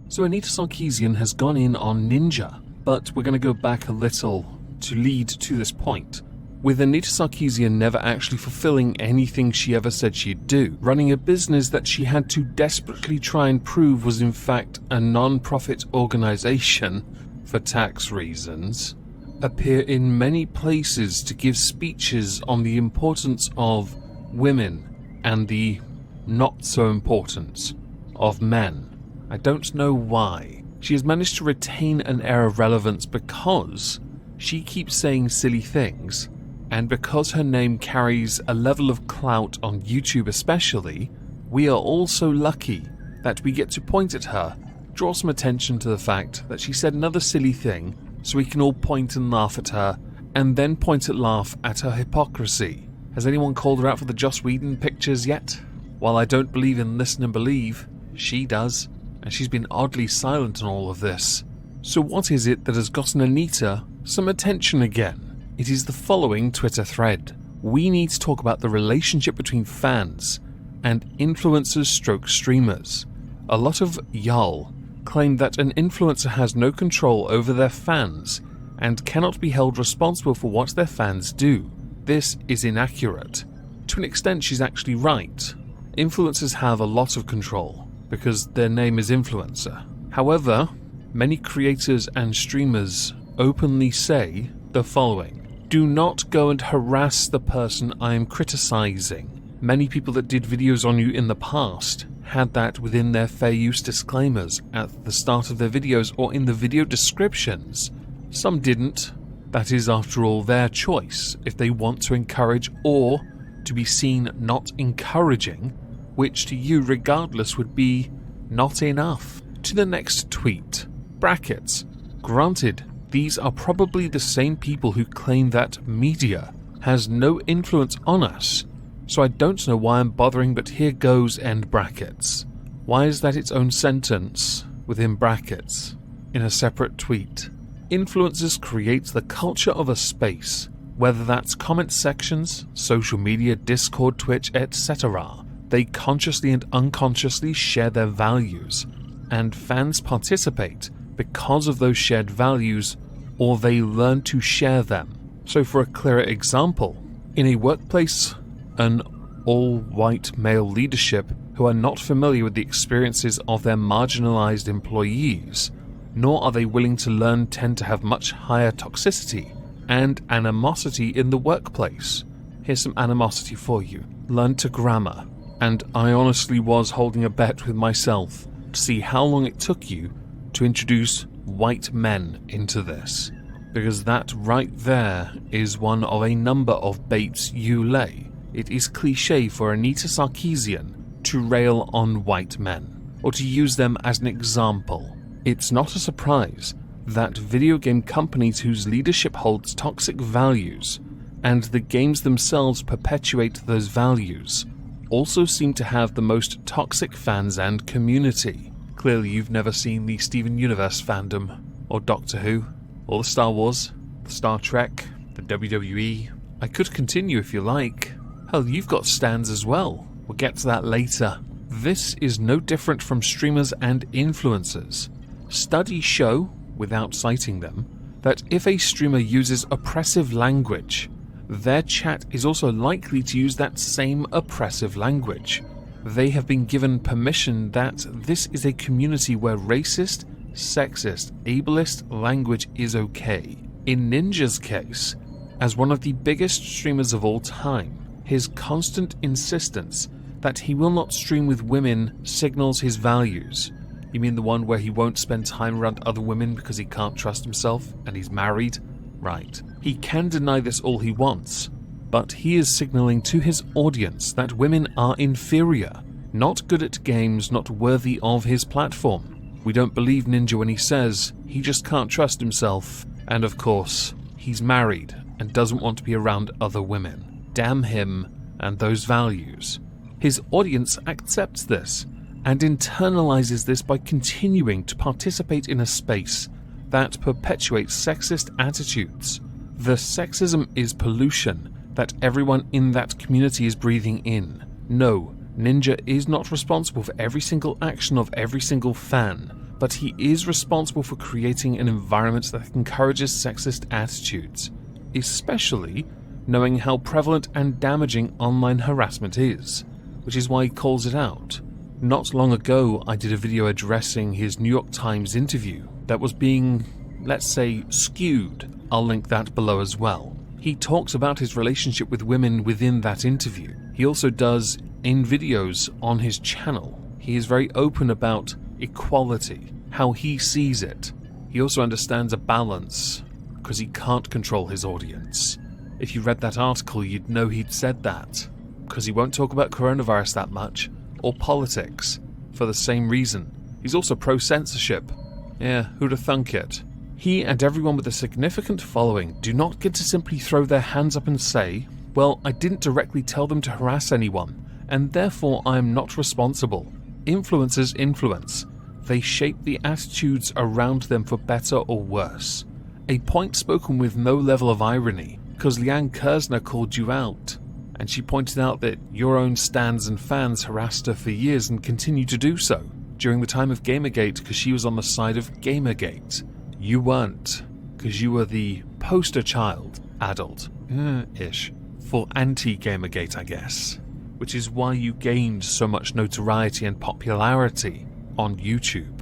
So Anita Sarkeesian has gone in on Ninja, but we're going to go back a little to lead to this point. With Anita Sarkeesian never actually fulfilling anything she ever said she'd do, running a business that she had to desperately try and prove was in fact a non-profit organization for tax reasons, appear in many places to give speeches on the importance of women and the not so importance of men. I don't know why. She has managed to retain an air of relevance because she keeps saying silly things, and because her name carries a level of clout on YouTube especially, we are all so lucky that we get to point at her, draw some attention to the fact that she said another silly thing, so we can all point and laugh at her, and then point and laugh at her hypocrisy. Has anyone called her out for the Joss Whedon pictures yet? While I don't believe in listen and believe, she does, and she's been oddly silent on all of this. So what is it that has gotten Anita some attention again? It is the following Twitter thread. We need to talk about the relationship between fans and influencers stroke streamers. A lot of y'all claim that an influencer has no control over their fans and cannot be held responsible for what their fans do. This is inaccurate. To an extent, she's actually right. Influencers have a lot of control because their name is influencer. However, many creators and streamers openly say the following. Do not go and harass the person I am criticizing. Many people that did videos on you in the past had that within their fair use disclaimers at the start of their videos or in the video descriptions. Some didn't. That is, after all, their choice if they want to encourage or to be seen not encouraging, which to you regardless would be not enough. To the next tweet. Brackets. Granted, these are probably the same people who claim that media has no influence on us, so I don't know why I'm bothering, but here goes end brackets. Why is that its own sentence within brackets in a separate tweet? Influencers create the culture of a space, whether that's comment sections, social media, Discord, Twitch, etc. They consciously and unconsciously share their values, and fans participate because of those shared values, or they learn to share them. So for a clearer example, in a workplace, an all-white male leadership who are not familiar with the experiences of their marginalized employees, nor are they willing to learn, tend to have much higher toxicity and animosity in the workplace. Here's some animosity for you. Learn to grammar. And I honestly was holding a bet with myself to see how long it took you to introduce white men into this, because that right there is one of a number of baits you lay. It is cliche for Anita Sarkeesian to rail on white men, or to use them as an example. It's not a surprise that video game companies whose leadership holds toxic values, and the games themselves perpetuate those values, also seem to have the most toxic fans and community. Clearly you've never seen the Steven Universe fandom, or Doctor Who, or the Star Wars, the Star Trek, the WWE. I could continue if you like. Hell, you've got stands as well. We'll get to that later. This is no different from streamers and influencers. Studies show, without citing them, that if a streamer uses oppressive language, their chat is also likely to use that same oppressive language. They have been given permission that this is a community where racist, sexist, ableist language is okay. In Ninja's case, as one of the biggest streamers of all time, His constant insistence that he will not stream with women signals his values. You mean the one where he won't spend time around other women because he can't trust himself and he's married? Right. He can deny this all he wants, but he is signaling to his audience that women are inferior, not good at games, not worthy of his platform. We don't believe Ninja when he says he just can't trust himself, and of course, he's married and doesn't want to be around other women. Damn him and those values. His audience accepts this and internalizes this by continuing to participate in a space that perpetuates sexist attitudes. The sexism is pollution that everyone in that community is breathing in. No, Ninja is not responsible for every single action of every single fan, but he is responsible for creating an environment that encourages sexist attitudes, especially knowing how prevalent and damaging online harassment is, which is why he calls it out. Not long ago, I did a video addressing his New York Times interview that was being, let's say, skewed. I'll link that below as well. He talks about his relationship with women within that interview. He also does in videos on his channel. He is very open about equality, how he sees it. He also understands a balance, because he can't control his audience. If you read that article, you'd know he'd said that, because he won't talk about coronavirus that much, or politics, for the same reason. He's also pro-censorship. Yeah, who'd have thunk it? He and everyone with a significant following do not get to simply throw their hands up and say, well, I didn't directly tell them to harass anyone, and therefore I am not responsible. Influencers influence. They shape the attitudes around them for better or worse. A point spoken with no level of irony, because Liane Kersner called you out, and she pointed out that your own stans and fans harassed her for years and continue to do so during the time of Gamergate because she was on the side of Gamergate. You weren't, because you were the poster child, adult-ish, for anti-Gamergate, I guess, which is why you gained so much notoriety and popularity on YouTube.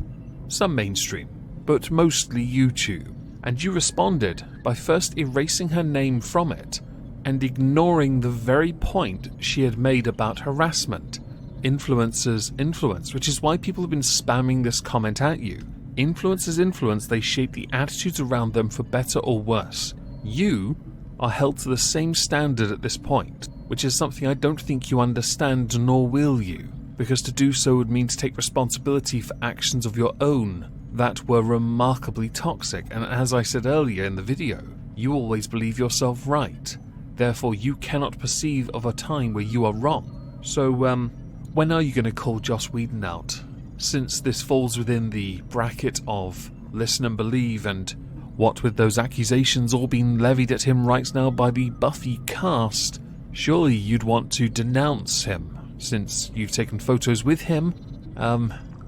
Some mainstream, but mostly YouTube. And you responded by first erasing her name from it and ignoring the very point she had made about harassment. Influencers influence, which is why people have been spamming this comment at you. Influencers influence, they shape the attitudes around them for better or worse. You are held to the same standard at this point, which is something I don't think you understand, nor will you, because to do so would mean to take responsibility for actions of your own that were remarkably toxic, and as I said earlier in the video, you always believe yourself right. Therefore, you cannot perceive of a time where you are wrong. So, when are you going to call Joss Whedon out? Since this falls within the bracket of listen and believe, and what with those accusations all being levied at him right now by the Buffy cast, surely you'd want to denounce him, since you've taken photos with him.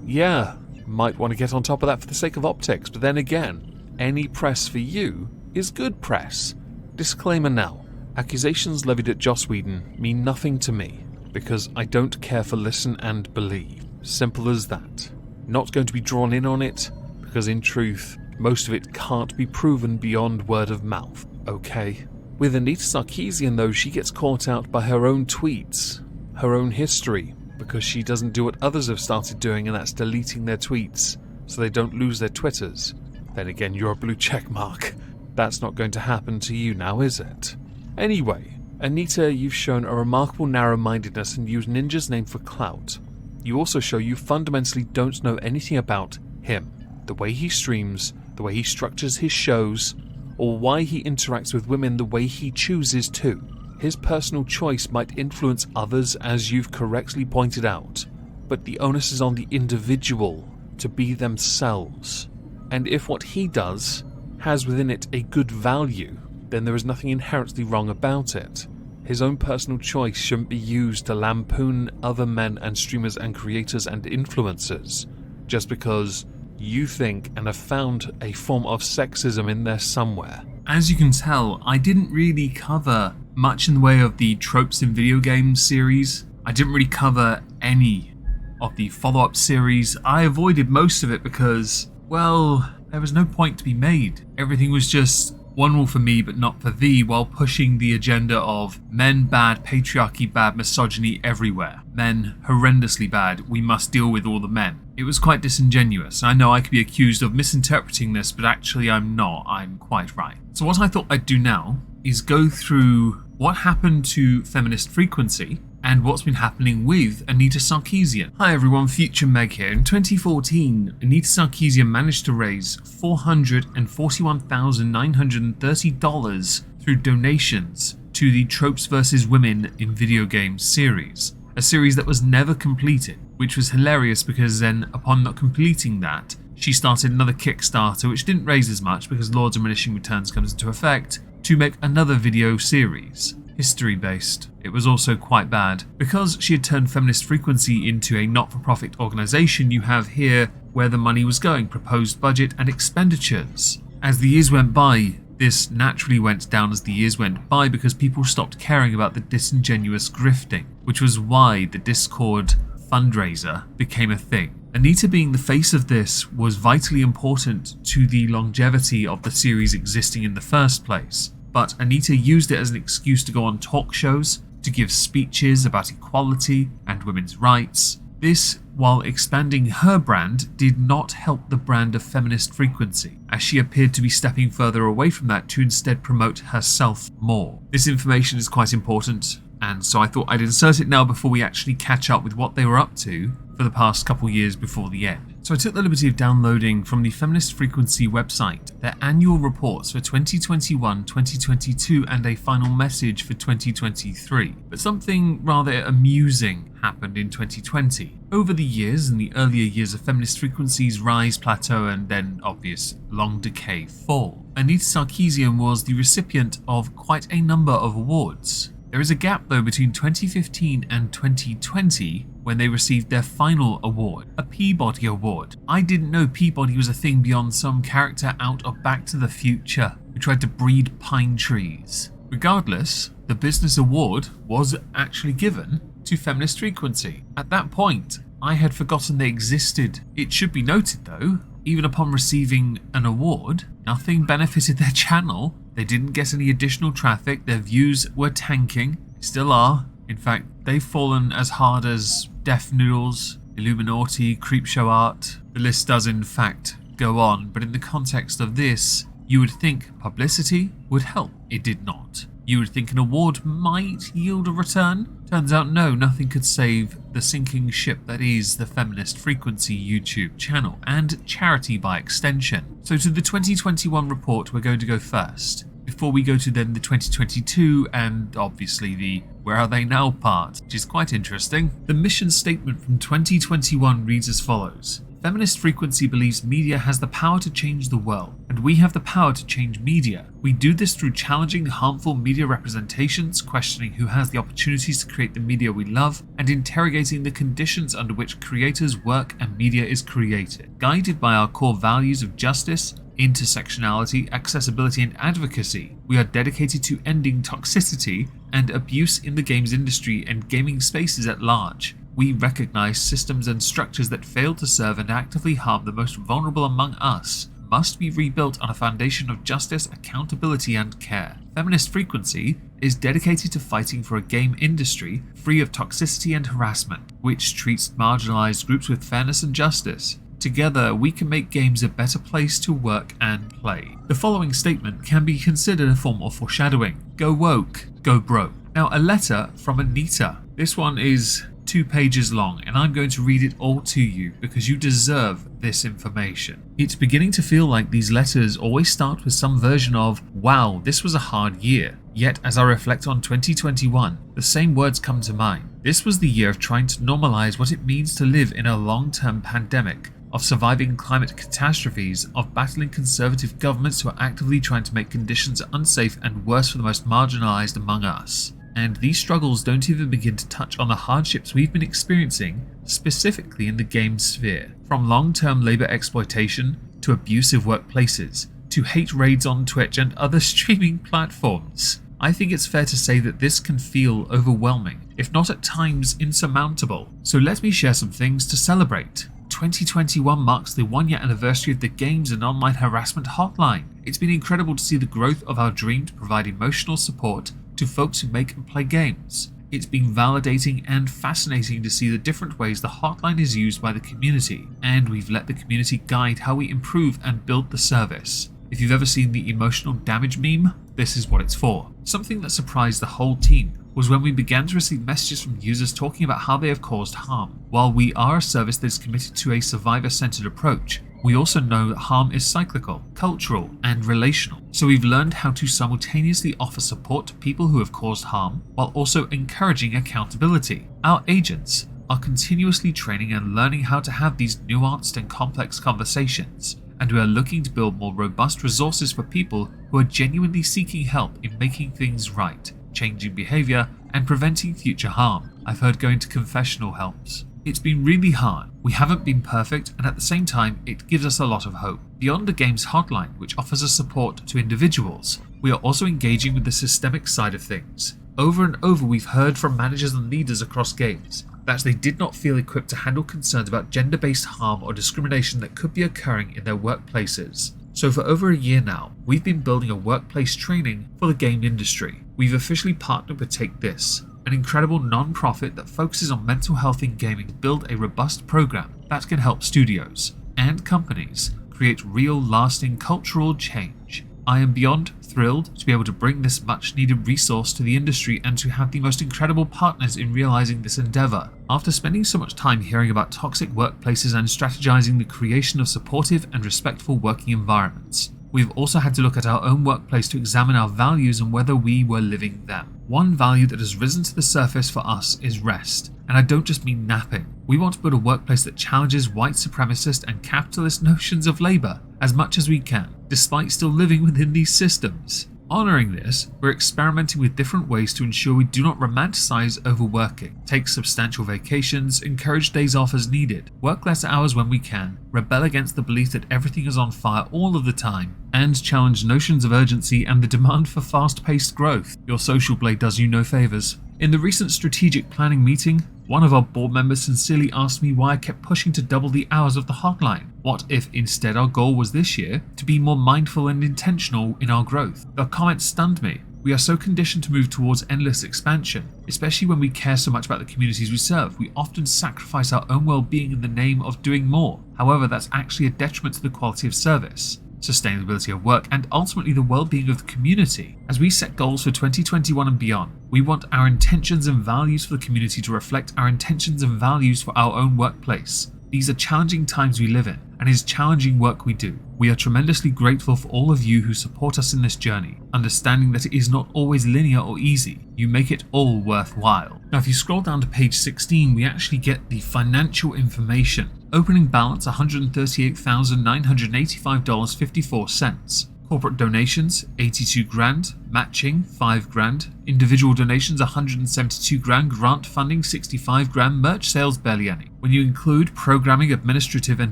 Yeah, might want to get on top of that for the sake of optics, but then again, any press for you is good press. Disclaimer now. Accusations levied at Joss Whedon mean nothing to me, because I don't care for listen and believe. Simple as that. Not going to be drawn in on it, because in truth, most of it can't be proven beyond word of mouth, okay? With Anita Sarkeesian though, she gets caught out by her own tweets, her own history, because she doesn't do what others have started doing, and that's deleting their tweets, so they don't lose their Twitters. Then again, you're a blue check mark. That's not going to happen to you now, is it? Anyway, Anita, you've shown a remarkable narrow-mindedness and used Ninja's name for clout. You also show you fundamentally don't know anything about him, the way he streams, the way he structures his shows, or why he interacts with women the way he chooses to. His personal choice might influence others, as you've correctly pointed out, but the onus is on the individual to be themselves. And if what he does has within it a good value, then there is nothing inherently wrong about it. His own personal choice shouldn't be used to lampoon other men and streamers and creators and influencers, just because you think and have found a form of sexism in there somewhere. As you can tell, I didn't really cover much in the way of the Tropes in Video Games series. I didn't really cover any of the follow-up series. I avoided most of it because, well, there was no point to be made. Everything was just one rule for me but not for thee, while pushing the agenda of men bad, patriarchy bad, misogyny everywhere. Men horrendously bad, we must deal with all the men. It was quite disingenuous. I know I could be accused of misinterpreting this, but actually I'm not. I'm quite right. So what I thought I'd do now is go through what happened to feminist frequency and what's been happening with Anita Sarkeesian. Hi everyone, Future Meg here. In 2014, Anita Sarkeesian managed to raise $441,930 through donations to the Tropes vs. Women in Video Games series, a series that was never completed, which was hilarious because then, upon not completing that, she started another Kickstarter which didn't raise as much because Lords of Diminishing Returns comes into effect, to make another video series, history-based. It was also quite bad. Because she had turned Feminist Frequency into a not-for-profit organisation, you have here where the money was going, proposed budget and expenditures. As the years went by, this naturally went down as the years went by because people stopped caring about the disingenuous grifting, which was why the Discord fundraiser became a thing. Anita being the face of this was vitally important to the longevity of the series existing in the first place. But Anita used it as an excuse to go on talk shows, to give speeches about equality and women's rights. This, while expanding her brand, did not help the brand of Feminist Frequency, as she appeared to be stepping further away from that to instead promote herself more. This information is quite important, and so I thought I'd insert it now before we actually catch up with what they were up to for the past couple years before the end. So I took the liberty of downloading from the Feminist Frequency website their annual reports for 2021, 2022 and a final message for 2023. But something rather amusing happened in 2020. Over the years, in the earlier years of Feminist Frequency's rise, plateau and then obvious long decay fall, Anita Sarkeesian was the recipient of quite a number of awards. There is a gap though between 2015 and 2020 when they received their final award, a Peabody Award. I didn't know Peabody was a thing beyond some character out of Back to the Future who tried to breed pine trees. Regardless, the business award was actually given to Feminist Frequency. At that point, I had forgotten they existed. It should be noted though, even upon receiving an award, nothing benefited their channel. They didn't get any additional traffic, their views were tanking, still are. In fact, they've fallen as hard as Deaf Noodles, Illuminati, Creepshow Art. The list does in fact go on, but in the context of this, you would think publicity would help. It did not. You would think an award might yield a return. Turns out no, nothing could save the sinking ship that is the Feminist Frequency YouTube channel, and charity by extension. So to the 2021 report we're going to go first, before we go to then the 2022 and obviously the Where Are They Now part, which is quite interesting. The mission statement from 2021 reads as follows. Feminist Frequency believes media has the power to change the world, and we have the power to change media. We do this through challenging harmful media representations, questioning who has the opportunities to create the media we love, and interrogating the conditions under which creators work and media is created. Guided by our core values of justice, intersectionality, accessibility and advocacy, we are dedicated to ending toxicity and abuse in the games industry and gaming spaces at large. We recognize systems and structures that fail to serve and actively harm the most vulnerable among us must be rebuilt on a foundation of justice, accountability and care. Feminist Frequency is dedicated to fighting for a game industry free of toxicity and harassment, which treats marginalized groups with fairness and justice. Together, we can make games a better place to work and play. The following statement can be considered a form of foreshadowing. Go woke, go broke. Now, a letter from Anita. This one is 2 pages long, and I'm going to read it all to you because you deserve this information. It's beginning to feel like these letters always start with some version of, wow, this was a hard year. Yet, as I reflect on 2021, the same words come to mind. This was the year of trying to normalize what it means to live in a long-term pandemic, of surviving climate catastrophes, of battling conservative governments who are actively trying to make conditions unsafe and worse for the most marginalized among us. And these struggles don't even begin to touch on the hardships we've been experiencing, specifically in the game sphere. From long-term labor exploitation, to abusive workplaces, to hate raids on Twitch and other streaming platforms. I think it's fair to say that this can feel overwhelming, if not at times insurmountable. So let me share some things to celebrate. 2021 marks the 1-year anniversary of the Games and Online Harassment Hotline. It's been incredible to see the growth of our dream to provide emotional support to folks who make and play games. It's been validating and fascinating to see the different ways the hotline is used by the community, and we've let the community guide how we improve and build the service. If you've ever seen the emotional damage meme, this is what it's for. Something that surprised the whole team was when we began to receive messages from users talking about how they have caused harm. While we are a service that is committed to a survivor-centered approach, we also know that harm is cyclical, cultural, and relational. So we've learned how to simultaneously offer support to people who have caused harm, while also encouraging accountability. Our agents are continuously training and learning how to have these nuanced and complex conversations, and we are looking to build more robust resources for people who are genuinely seeking help in making things right, changing behavior, and preventing future harm. I've heard going to confessional helps. It's been really hard. We haven't been perfect, and at the same time, it gives us a lot of hope. Beyond the game's hotline, which offers us support to individuals, we are also engaging with the systemic side of things. Over and over, we've heard from managers and leaders across games that they did not feel equipped to handle concerns about gender-based harm or discrimination that could be occurring in their workplaces. So for over a year now, we've been building a workplace training for the game industry. We've officially partnered with Take This, an incredible non-profit that focuses on mental health in gaming, to build a robust program that can help studios and companies create real, lasting cultural change. I am beyond thrilled to be able to bring this much-needed resource to the industry and to have the most incredible partners in realizing this endeavor. After spending so much time hearing about toxic workplaces and strategizing the creation of supportive and respectful working environments, we've also had to look at our own workplace to examine our values and whether we were living them. One value that has risen to the surface for us is rest, and I don't just mean napping. We want to build a workplace that challenges white supremacist and capitalist notions of labor as much as we can, despite still living within these systems. Honoring this, we're experimenting with different ways to ensure we do not romanticize overworking, take substantial vacations, encourage days off as needed, work less hours when we can, rebel against the belief that everything is on fire all of the time, and challenge notions of urgency and the demand for fast-paced growth. Your social blade does you no favors. In the recent strategic planning meeting, one of our board members sincerely asked me why I kept pushing to double the hours of the hotline. What if instead our goal was this year to be more mindful and intentional in our growth? The comment stunned me. We are so conditioned to move towards endless expansion, especially when we care so much about the communities we serve. We often sacrifice our own well-being in the name of doing more. However, that's actually a detriment to the quality of service, sustainability of work, and ultimately the well-being of the community. As we set goals for 2021 and beyond, we want our intentions and values for the community to reflect our intentions and values for our own workplace. These are challenging times we live in, and it is challenging work we do. We are tremendously grateful for all of you who support us in this journey, understanding that it is not always linear or easy. You make it all worthwhile. Now, if you scroll down to page 16, we actually get the financial information. Opening balance $138,985.54. Corporate donations $82,000, matching $5,000, individual donations $172,000, grant funding $65,000, merch sales barely any. When you include programming, administrative, and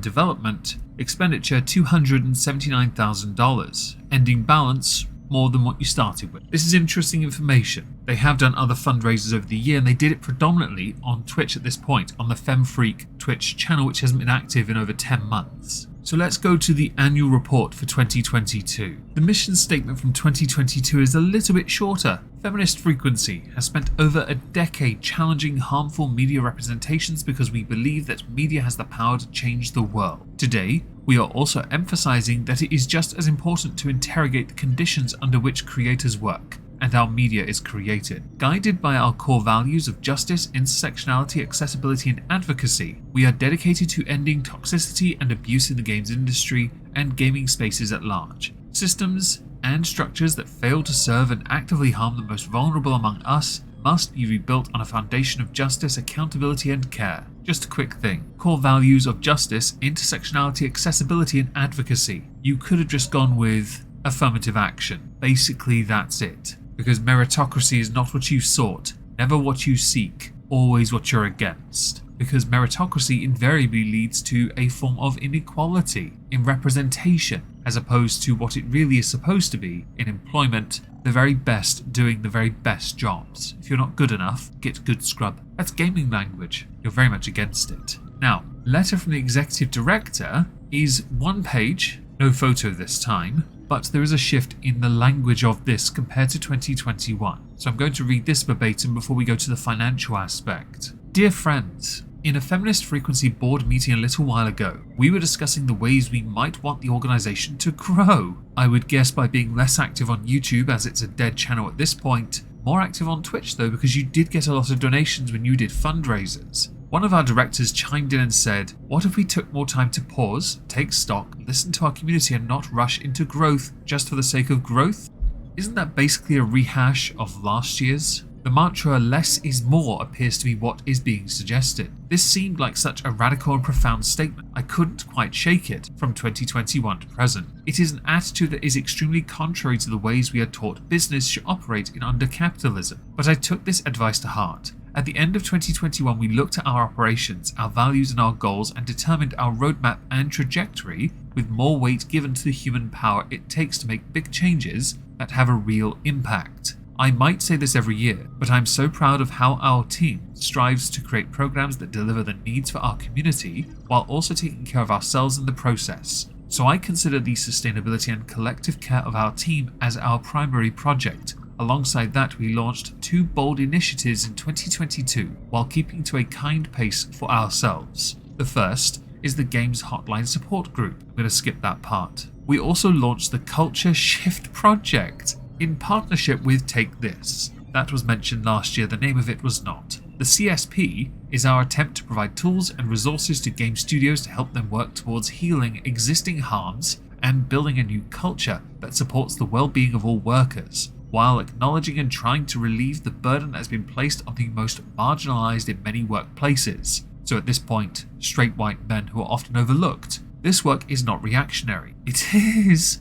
development, expenditure $279,000. Ending balance more than what you started with. This is interesting information. They have done other fundraisers over the year, and they did it predominantly on Twitch at this point, on the FemFreak Twitch channel, which hasn't been active in over 10 months. So let's go to the annual report for 2022. The mission statement from 2022 is a little bit shorter. Feminist Frequency has spent over a decade challenging harmful media representations because we believe that media has the power to change the world. Today, we are also emphasizing that it is just as important to interrogate the conditions under which creators work and how media is created. Guided by our core values of justice, intersectionality, accessibility, and advocacy, we are dedicated to ending toxicity and abuse in the games industry and gaming spaces at large. Systems and structures that fail to serve and actively harm the most vulnerable among us must be rebuilt on a foundation of justice, accountability, and care. Just a quick thing. Core values of justice, intersectionality, accessibility, and advocacy. You could have just gone with affirmative action. Basically, that's it. Because meritocracy is not what you sought, never what you seek, always what you're against. Because meritocracy invariably leads to a form of inequality in representation, as opposed to what it really is supposed to be in employment, the very best doing the very best jobs. If you're not good enough, get good scrub. That's gaming language. You're very much against it. Now, letter from the executive director is 1 page, no photo this time, but there is a shift in the language of this compared to 2021. So I'm going to read this verbatim before we go to the financial aspect. Dear friends, in a Feminist Frequency board meeting a little while ago, we were discussing the ways we might want the organisation to grow. I would guess by being less active on YouTube, as it's a dead channel at this point, more active on Twitch though, because you did get a lot of donations when you did fundraisers. One of our directors chimed in and said, what if we took more time to pause, take stock, listen to our community and not rush into growth just for the sake of growth? Isn't that basically a rehash of last year's? The mantra less is more appears to be what is being suggested. This seemed like such a radical and profound statement. I couldn't quite shake it from 2021 to present. It is an attitude that is extremely contrary to the ways we are taught business should operate in under capitalism. But I took this advice to heart. At the end of 2021, we looked at our operations, our values and our goals and determined our roadmap and trajectory with more weight given to the human power it takes to make big changes that have a real impact. I might say this every year, but I'm so proud of how our team strives to create programs that deliver the needs for our community while also taking care of ourselves in the process. So I consider the sustainability and collective care of our team as our primary project. Alongside that, we launched 2 bold initiatives in 2022 while keeping to a kind pace for ourselves. The first is the Games Hotline Support Group. I'm going to skip that part. We also launched the Culture Shift Project in partnership with Take This. That was mentioned last year, the name of it was not. The CSP is our attempt to provide tools and resources to game studios to help them work towards healing existing harms and building a new culture that supports the well-being of all workers, while acknowledging and trying to relieve the burden that has been placed on the most marginalized in many workplaces. So at this point, straight white men who are often overlooked. This work is not reactionary. It is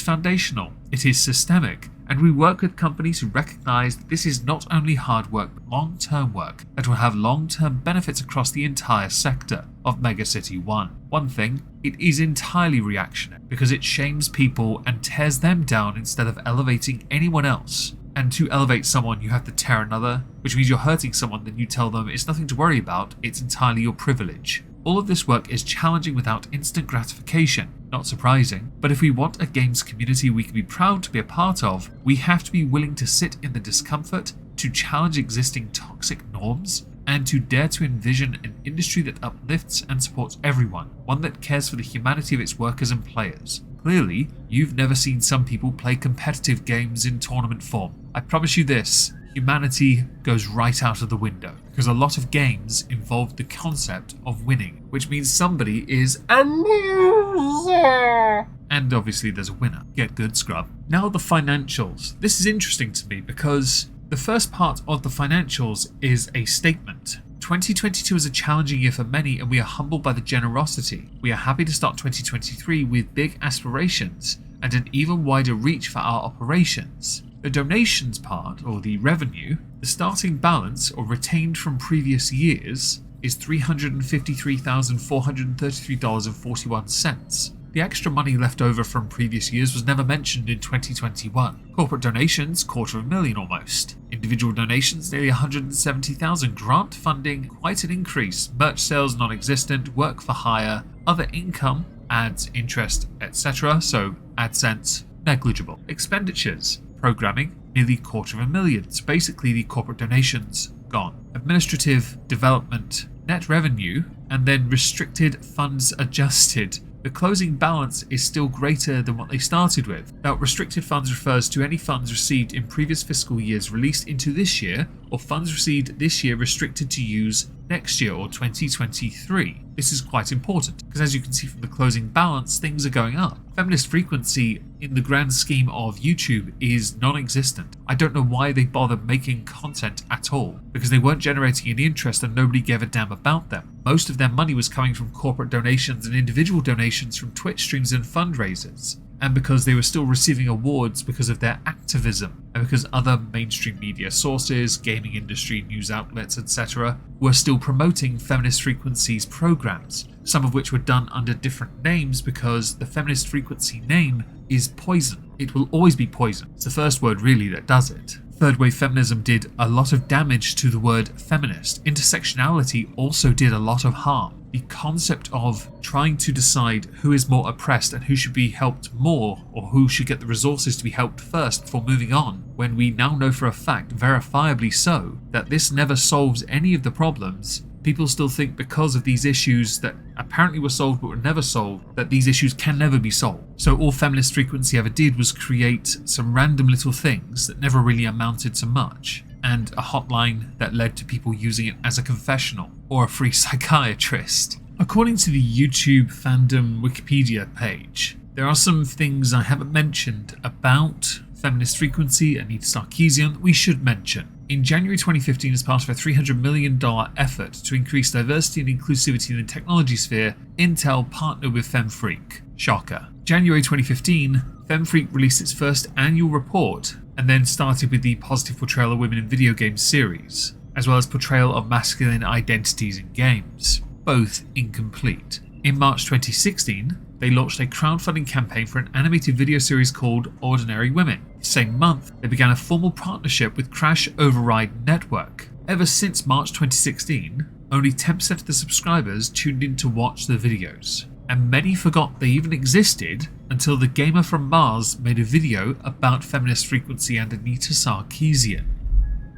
foundational. It is systemic. And we work with companies who recognize that this is not only hard work, but long-term work that will have long-term benefits across the entire sector of Megacity 1. One thing, it is entirely reactionary because it shames people and tears them down instead of elevating anyone else. And to elevate someone, you have to tear another, which means you're hurting someone, then you tell them it's nothing to worry about, it's entirely your privilege. All of this work is challenging without instant gratification, not surprising, but if we want a games community we can be proud to be a part of, we have to be willing to sit in the discomfort, to challenge existing toxic norms, and to dare to envision an industry that uplifts and supports everyone, one that cares for the humanity of its workers and players. Clearly, you've never seen some people play competitive games in tournament form. I promise you this, humanity goes right out of the window, because a lot of games involve the concept of winning, which means somebody is a loser. And obviously there's a winner. Get good, scrub. Now the financials. This is interesting to me because the first part of the financials is a statement. 2022 is a challenging year for many and we are humbled by the generosity. We are happy to start 2023 with big aspirations and an even wider reach for our operations. The donations part, or the revenue, the starting balance, or retained from previous years, is $353,433.41. The extra money left over from previous years was never mentioned in 2021. Corporate donations, $250,000 almost. Individual donations, nearly $170,000. Grant funding, quite an increase. Merch sales, non-existent. Work for hire. Other income, ads, interest, etc. So AdSense, negligible. Expenditures, programming, nearly $250,000. So basically the corporate donations, gone. Administrative, development, net revenue, and then restricted funds adjusted. The closing balance is still greater than what they started with. Now, restricted funds refers to any funds received in previous fiscal years released into this year, or funds received this year restricted to use next year or 2023. This is quite important, because as you can see from the closing balance, things are going up. Feminist frequency in the grand scheme of YouTube is non-existent. I don't know why they bothered making content at all, because they weren't generating any interest and nobody gave a damn about them. Most of their money was coming from corporate donations and individual donations from Twitch streams and fundraisers. And because they were still receiving awards because of their activism, and because other mainstream media sources, gaming industry, news outlets, etc. were still promoting Feminist Frequency's programs, some of which were done under different names because the Feminist Frequency name is poison. It will always be poison. It's the first word really that does it. Third wave feminism did a lot of damage to the word feminist. Intersectionality also did a lot of harm. the concept of trying to decide who is more oppressed and who should be helped more, or who should get the resources to be helped first before moving on, when we now know for a fact, verifiably so, that this never solves any of the problems. People still think because of these issues that apparently were solved but were never solved, that these issues can never be solved. So all Feminist Frequency ever did was create some random little things that never really amounted to much, and a hotline that led to people using it as a confessional or a free psychiatrist. According to the YouTube fandom Wikipedia page, there are some things I haven't mentioned about Feminist Frequency and Anita Sarkeesian that we should mention. In January 2015, as part of a $300 million effort to increase diversity and inclusivity in the technology sphere, Intel partnered with FemFreak. Shocker. January 2015, FemFreak released its first annual report and then started with the positive portrayal of women in video games series, as well as portrayal of masculine identities in games, both incomplete. In March 2016, they launched a crowdfunding campaign for an animated video series called Ordinary Women. The same month, they began a formal partnership with Crash Override Network. Ever since March 2016, only 10% of the subscribers tuned in to watch the videos, and many forgot they even existed until the gamer from Mars made a video about Feminist Frequency and Anita Sarkeesian.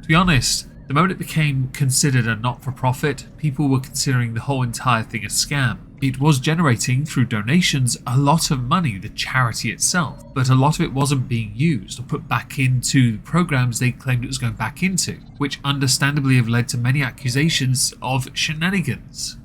To be honest, the moment it became considered a not-for-profit, people were considering the whole entire thing a scam. It was generating, through donations, a lot of money, the charity itself, but a lot of it wasn't being used or put back into the programs they claimed it was going back into, which understandably have led to many accusations of shenanigans.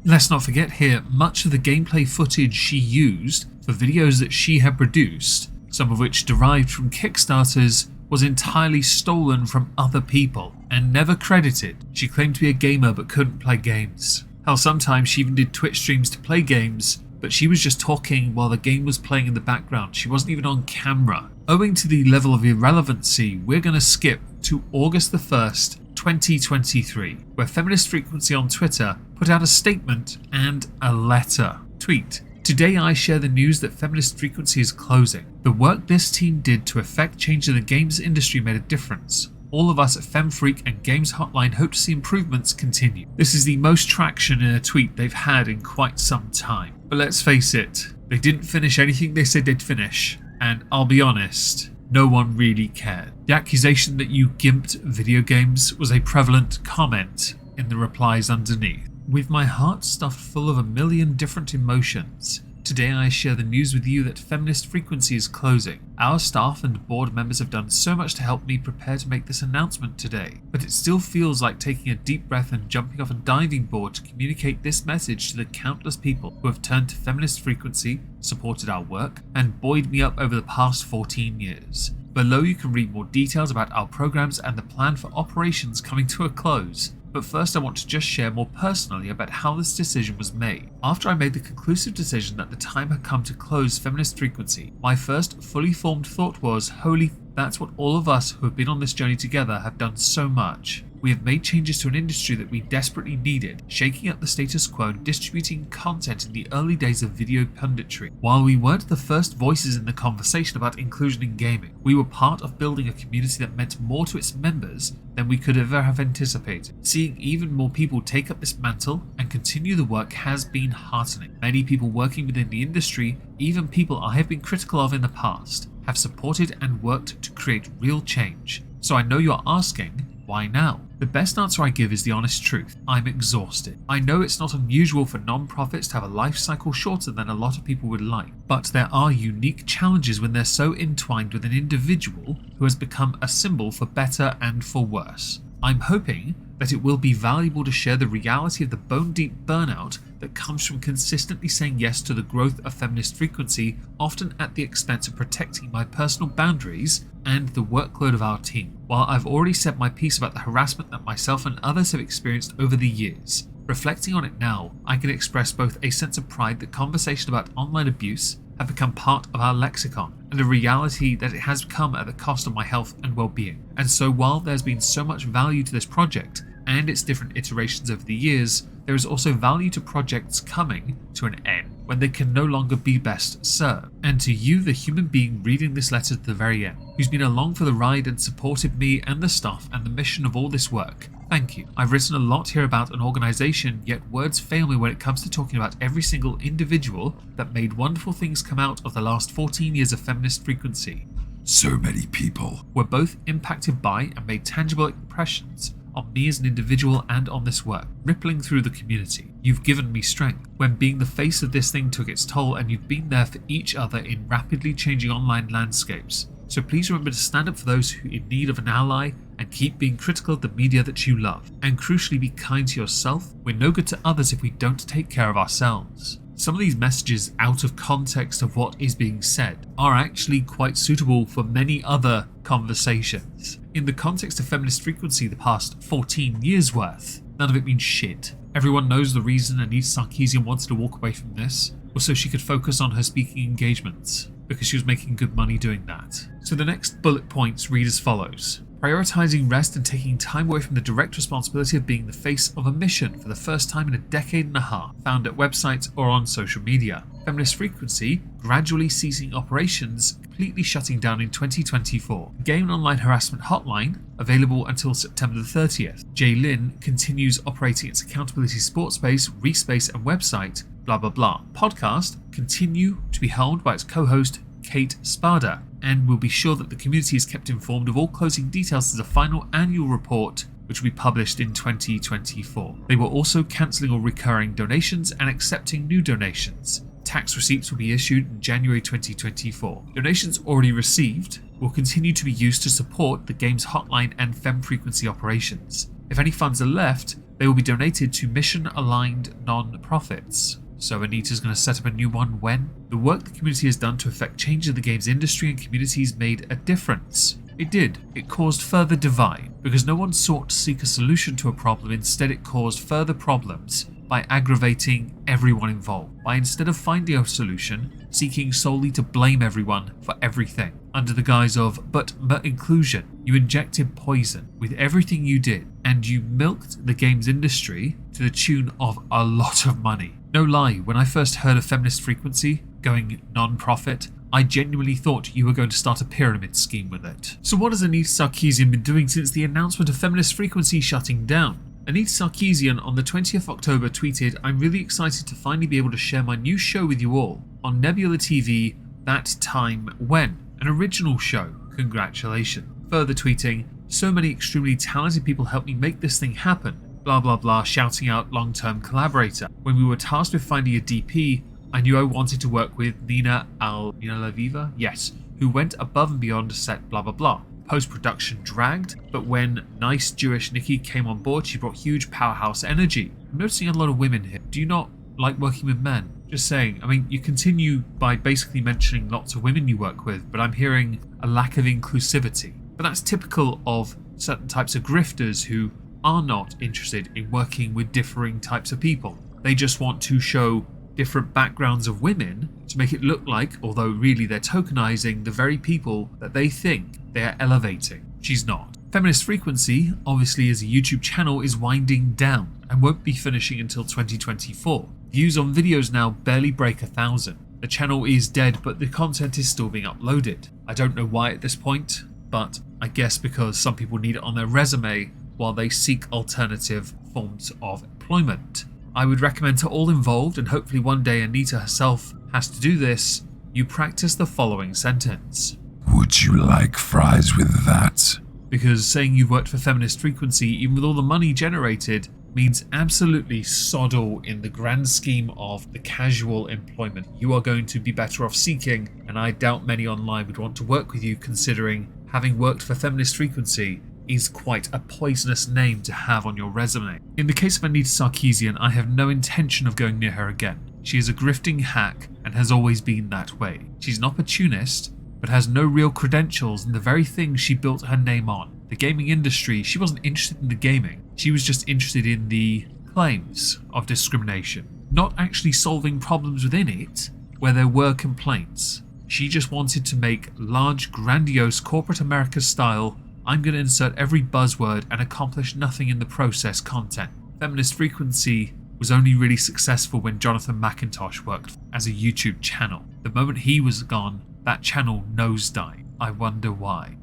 Let's not forget here, much of the gameplay footage she used for videos that she had produced, some of which derived from Kickstarters, was entirely stolen from other people and never credited. She claimed to be a gamer but couldn't play games. Hell, sometimes she even did Twitch streams to play games, but she was just talking while the game was playing in the background. She wasn't even on camera. Owing to the level of irrelevancy, we're going to skip to August the 1st, 2023, where Feminist Frequency on Twitter put out a statement and a letter. Tweet: "Today I share the news that Feminist Frequency is closing. The work this team did to effect change in the games industry made a difference. All of us at FemFreak and Games Hotline hope to see improvements continue." This is the most traction in a tweet they've had in quite some time. But let's face it, they didn't finish anything they said they'd finish, and I'll be honest, no one really cared. The accusation that you gimped video games was a prevalent comment in the replies underneath. With my heart stuffed full of a million different emotions, today I share the news with you that Feminist Frequency is closing. Our staff and board members have done so much to help me prepare to make this announcement today, but it still feels like taking a deep breath and jumping off a diving board to communicate this message to the countless people who have turned to Feminist Frequency, supported our work, and buoyed me up over the past 14 years. Below you can read more details about our programs and the plan for operations coming to a close. But first I want to just share more personally about how this decision was made. After I made the conclusive decision that the time had come to close Feminist Frequency, my first fully formed thought was, holy, that's what all of us who have been on this journey together have done so much. We have made changes to an industry that we desperately needed, shaking up the status quo and distributing content in the early days of video punditry. While we weren't the first voices in the conversation about inclusion in gaming, we were part of building a community that meant more to its members than we could ever have anticipated. Seeing even more people take up this mantle and continue the work has been heartening. Many people working within the industry, even people I have been critical of in the past, have supported and worked to create real change. So I know you're asking, why now? The best answer I give is the honest truth. I'm exhausted. I know it's not unusual for non-profits to have a life cycle shorter than a lot of people would like, but there are unique challenges when they're so entwined with an individual who has become a symbol for better and for worse. I'm hoping that it will be valuable to share the reality of the bone-deep burnout that comes from consistently saying yes to the growth of Feminist Frequency, often at the expense of protecting my personal boundaries and the workload of our team. While I've already said my piece about the harassment that myself and others have experienced over the years, reflecting on it now, I can express both a sense of pride that conversation about online abuse have become part of our lexicon, and a reality that it has come at the cost of my health and well-being. And so while there's been so much value to this project and its different iterations over the years, there is also value to projects coming to an end when they can no longer be best served. And to you, the human being reading this letter to the very end, who's been along for the ride and supported me and the staff and the mission of all this work, Thank you. I've written a lot here about an organisation, yet words fail me when it comes to talking about every single individual that made wonderful things come out of the last 14 years of feminist frequency. So many people Were both impacted by and made tangible impressions on me as an individual and on this work, rippling through the community. You've given me strength when being the face of this thing took its toll, and you've been there for each other in rapidly changing online landscapes. So please remember to stand up for those who are in need of an ally, and keep being critical of the media that you love. And crucially, be kind to yourself. We're no good to others if we don't take care of ourselves. Some of these messages out of context of what is being said are actually quite suitable for many other conversations. In the context of feminist frequency the past 14 years worth, none of it means shit. Everyone knows the reason Anita Sarkeesian wanted to walk away from this was so she could focus on her speaking engagements, because she was making good money doing that. So the next bullet points read as follows. Prioritizing rest and taking time away from the direct responsibility of being the face of a mission for the first time in a decade and a half, found at websites or on social media. Feminist frequency gradually ceasing operations, completely shutting down in 2024. Game and online harassment hotline available until September the 30th. Jaylin continues operating its accountability sports space, respace and website, blah blah blah. Podcast continue to be held by its co-host Kate Spada, and will be sure that the community is kept informed of all closing details as a final annual report which will be published in 2024. They were also cancelling all recurring donations and accepting new donations. Tax receipts will be issued in January 2024. Donations already received will continue to be used to support the game's hotline and fem frequency operations. If any funds are left, they will be donated to mission-aligned non-profits. So Anita's going to set up a new one when? The work the community has done to affect change in the games industry and communities made a difference. It did. It caused further divide, because no one sought to seek a solution to a problem. Instead, it caused further problems by aggravating everyone involved, by instead of finding a solution, seeking solely to blame everyone for everything. Under the guise of but inclusion, you injected poison with everything you did, and you milked the games industry to the tune of a lot of money. No lie, when I first heard of feminist frequency going non-profit, I genuinely thought you were going to start a pyramid scheme with it. So what has Anita Sarkeesian been doing since the announcement of feminist frequency shutting down? Anita Sarkeesian on the 20th of October tweeted, "I'm really excited to finally be able to share my new show with you all on Nebula TV, That Time When, an original show. Congratulations." Further tweeting, "So many extremely talented people helped me make this thing happen. Blah blah blah," shouting out long-term collaborator. "When we were tasked with finding a DP, I knew I wanted to work with Nina Laviva, yes, who went above and beyond to set blah blah blah. Post-production dragged, but when nice Jewish Nikki came on board, she brought huge powerhouse energy. I'm noticing a lot of women here. Do you not like working with men? Just saying. I mean, you continue by basically mentioning lots of women you work with, but I'm hearing a lack of inclusivity. But that's typical of certain types of grifters who are not interested in working with differing types of people. They just want to show different backgrounds of women to make it look like, although really they're tokenizing the very people that they think they are elevating. She's not. Feminist Frequency, obviously as a YouTube channel, is winding down and won't be finishing until 2024. Views on videos now barely break 1,000. The channel is dead, but the content is still being uploaded. I don't know why at this point, but I guess because some people need it on their resume while they seek alternative forms of employment. I would recommend to all involved, and hopefully one day Anita herself has to do this, you practice the following sentence. Would you like fries with that? Because saying you've worked for Feminist Frequency, even with all the money generated, means absolutely sod all in the grand scheme of the casual employment you are going to be better off seeking, and I doubt many online would want to work with you, considering having worked for Feminist Frequency is quite a poisonous name to have on your resume. In the case of Anita Sarkeesian, I have no intention of going near her again. She is a grifting hack and has always been that way. She's an opportunist, but has no real credentials in the very thing she built her name on. The gaming industry, she wasn't interested in the gaming. She was just interested in the claims of discrimination, not actually solving problems within it where there were complaints. She just wanted to make large, grandiose corporate America style I'm going to insert every buzzword and accomplish nothing in the process content. Feminist Frequency was only really successful when Jonathan McIntosh worked as a YouTube channel. The moment he was gone, that channel nosedived. I wonder why.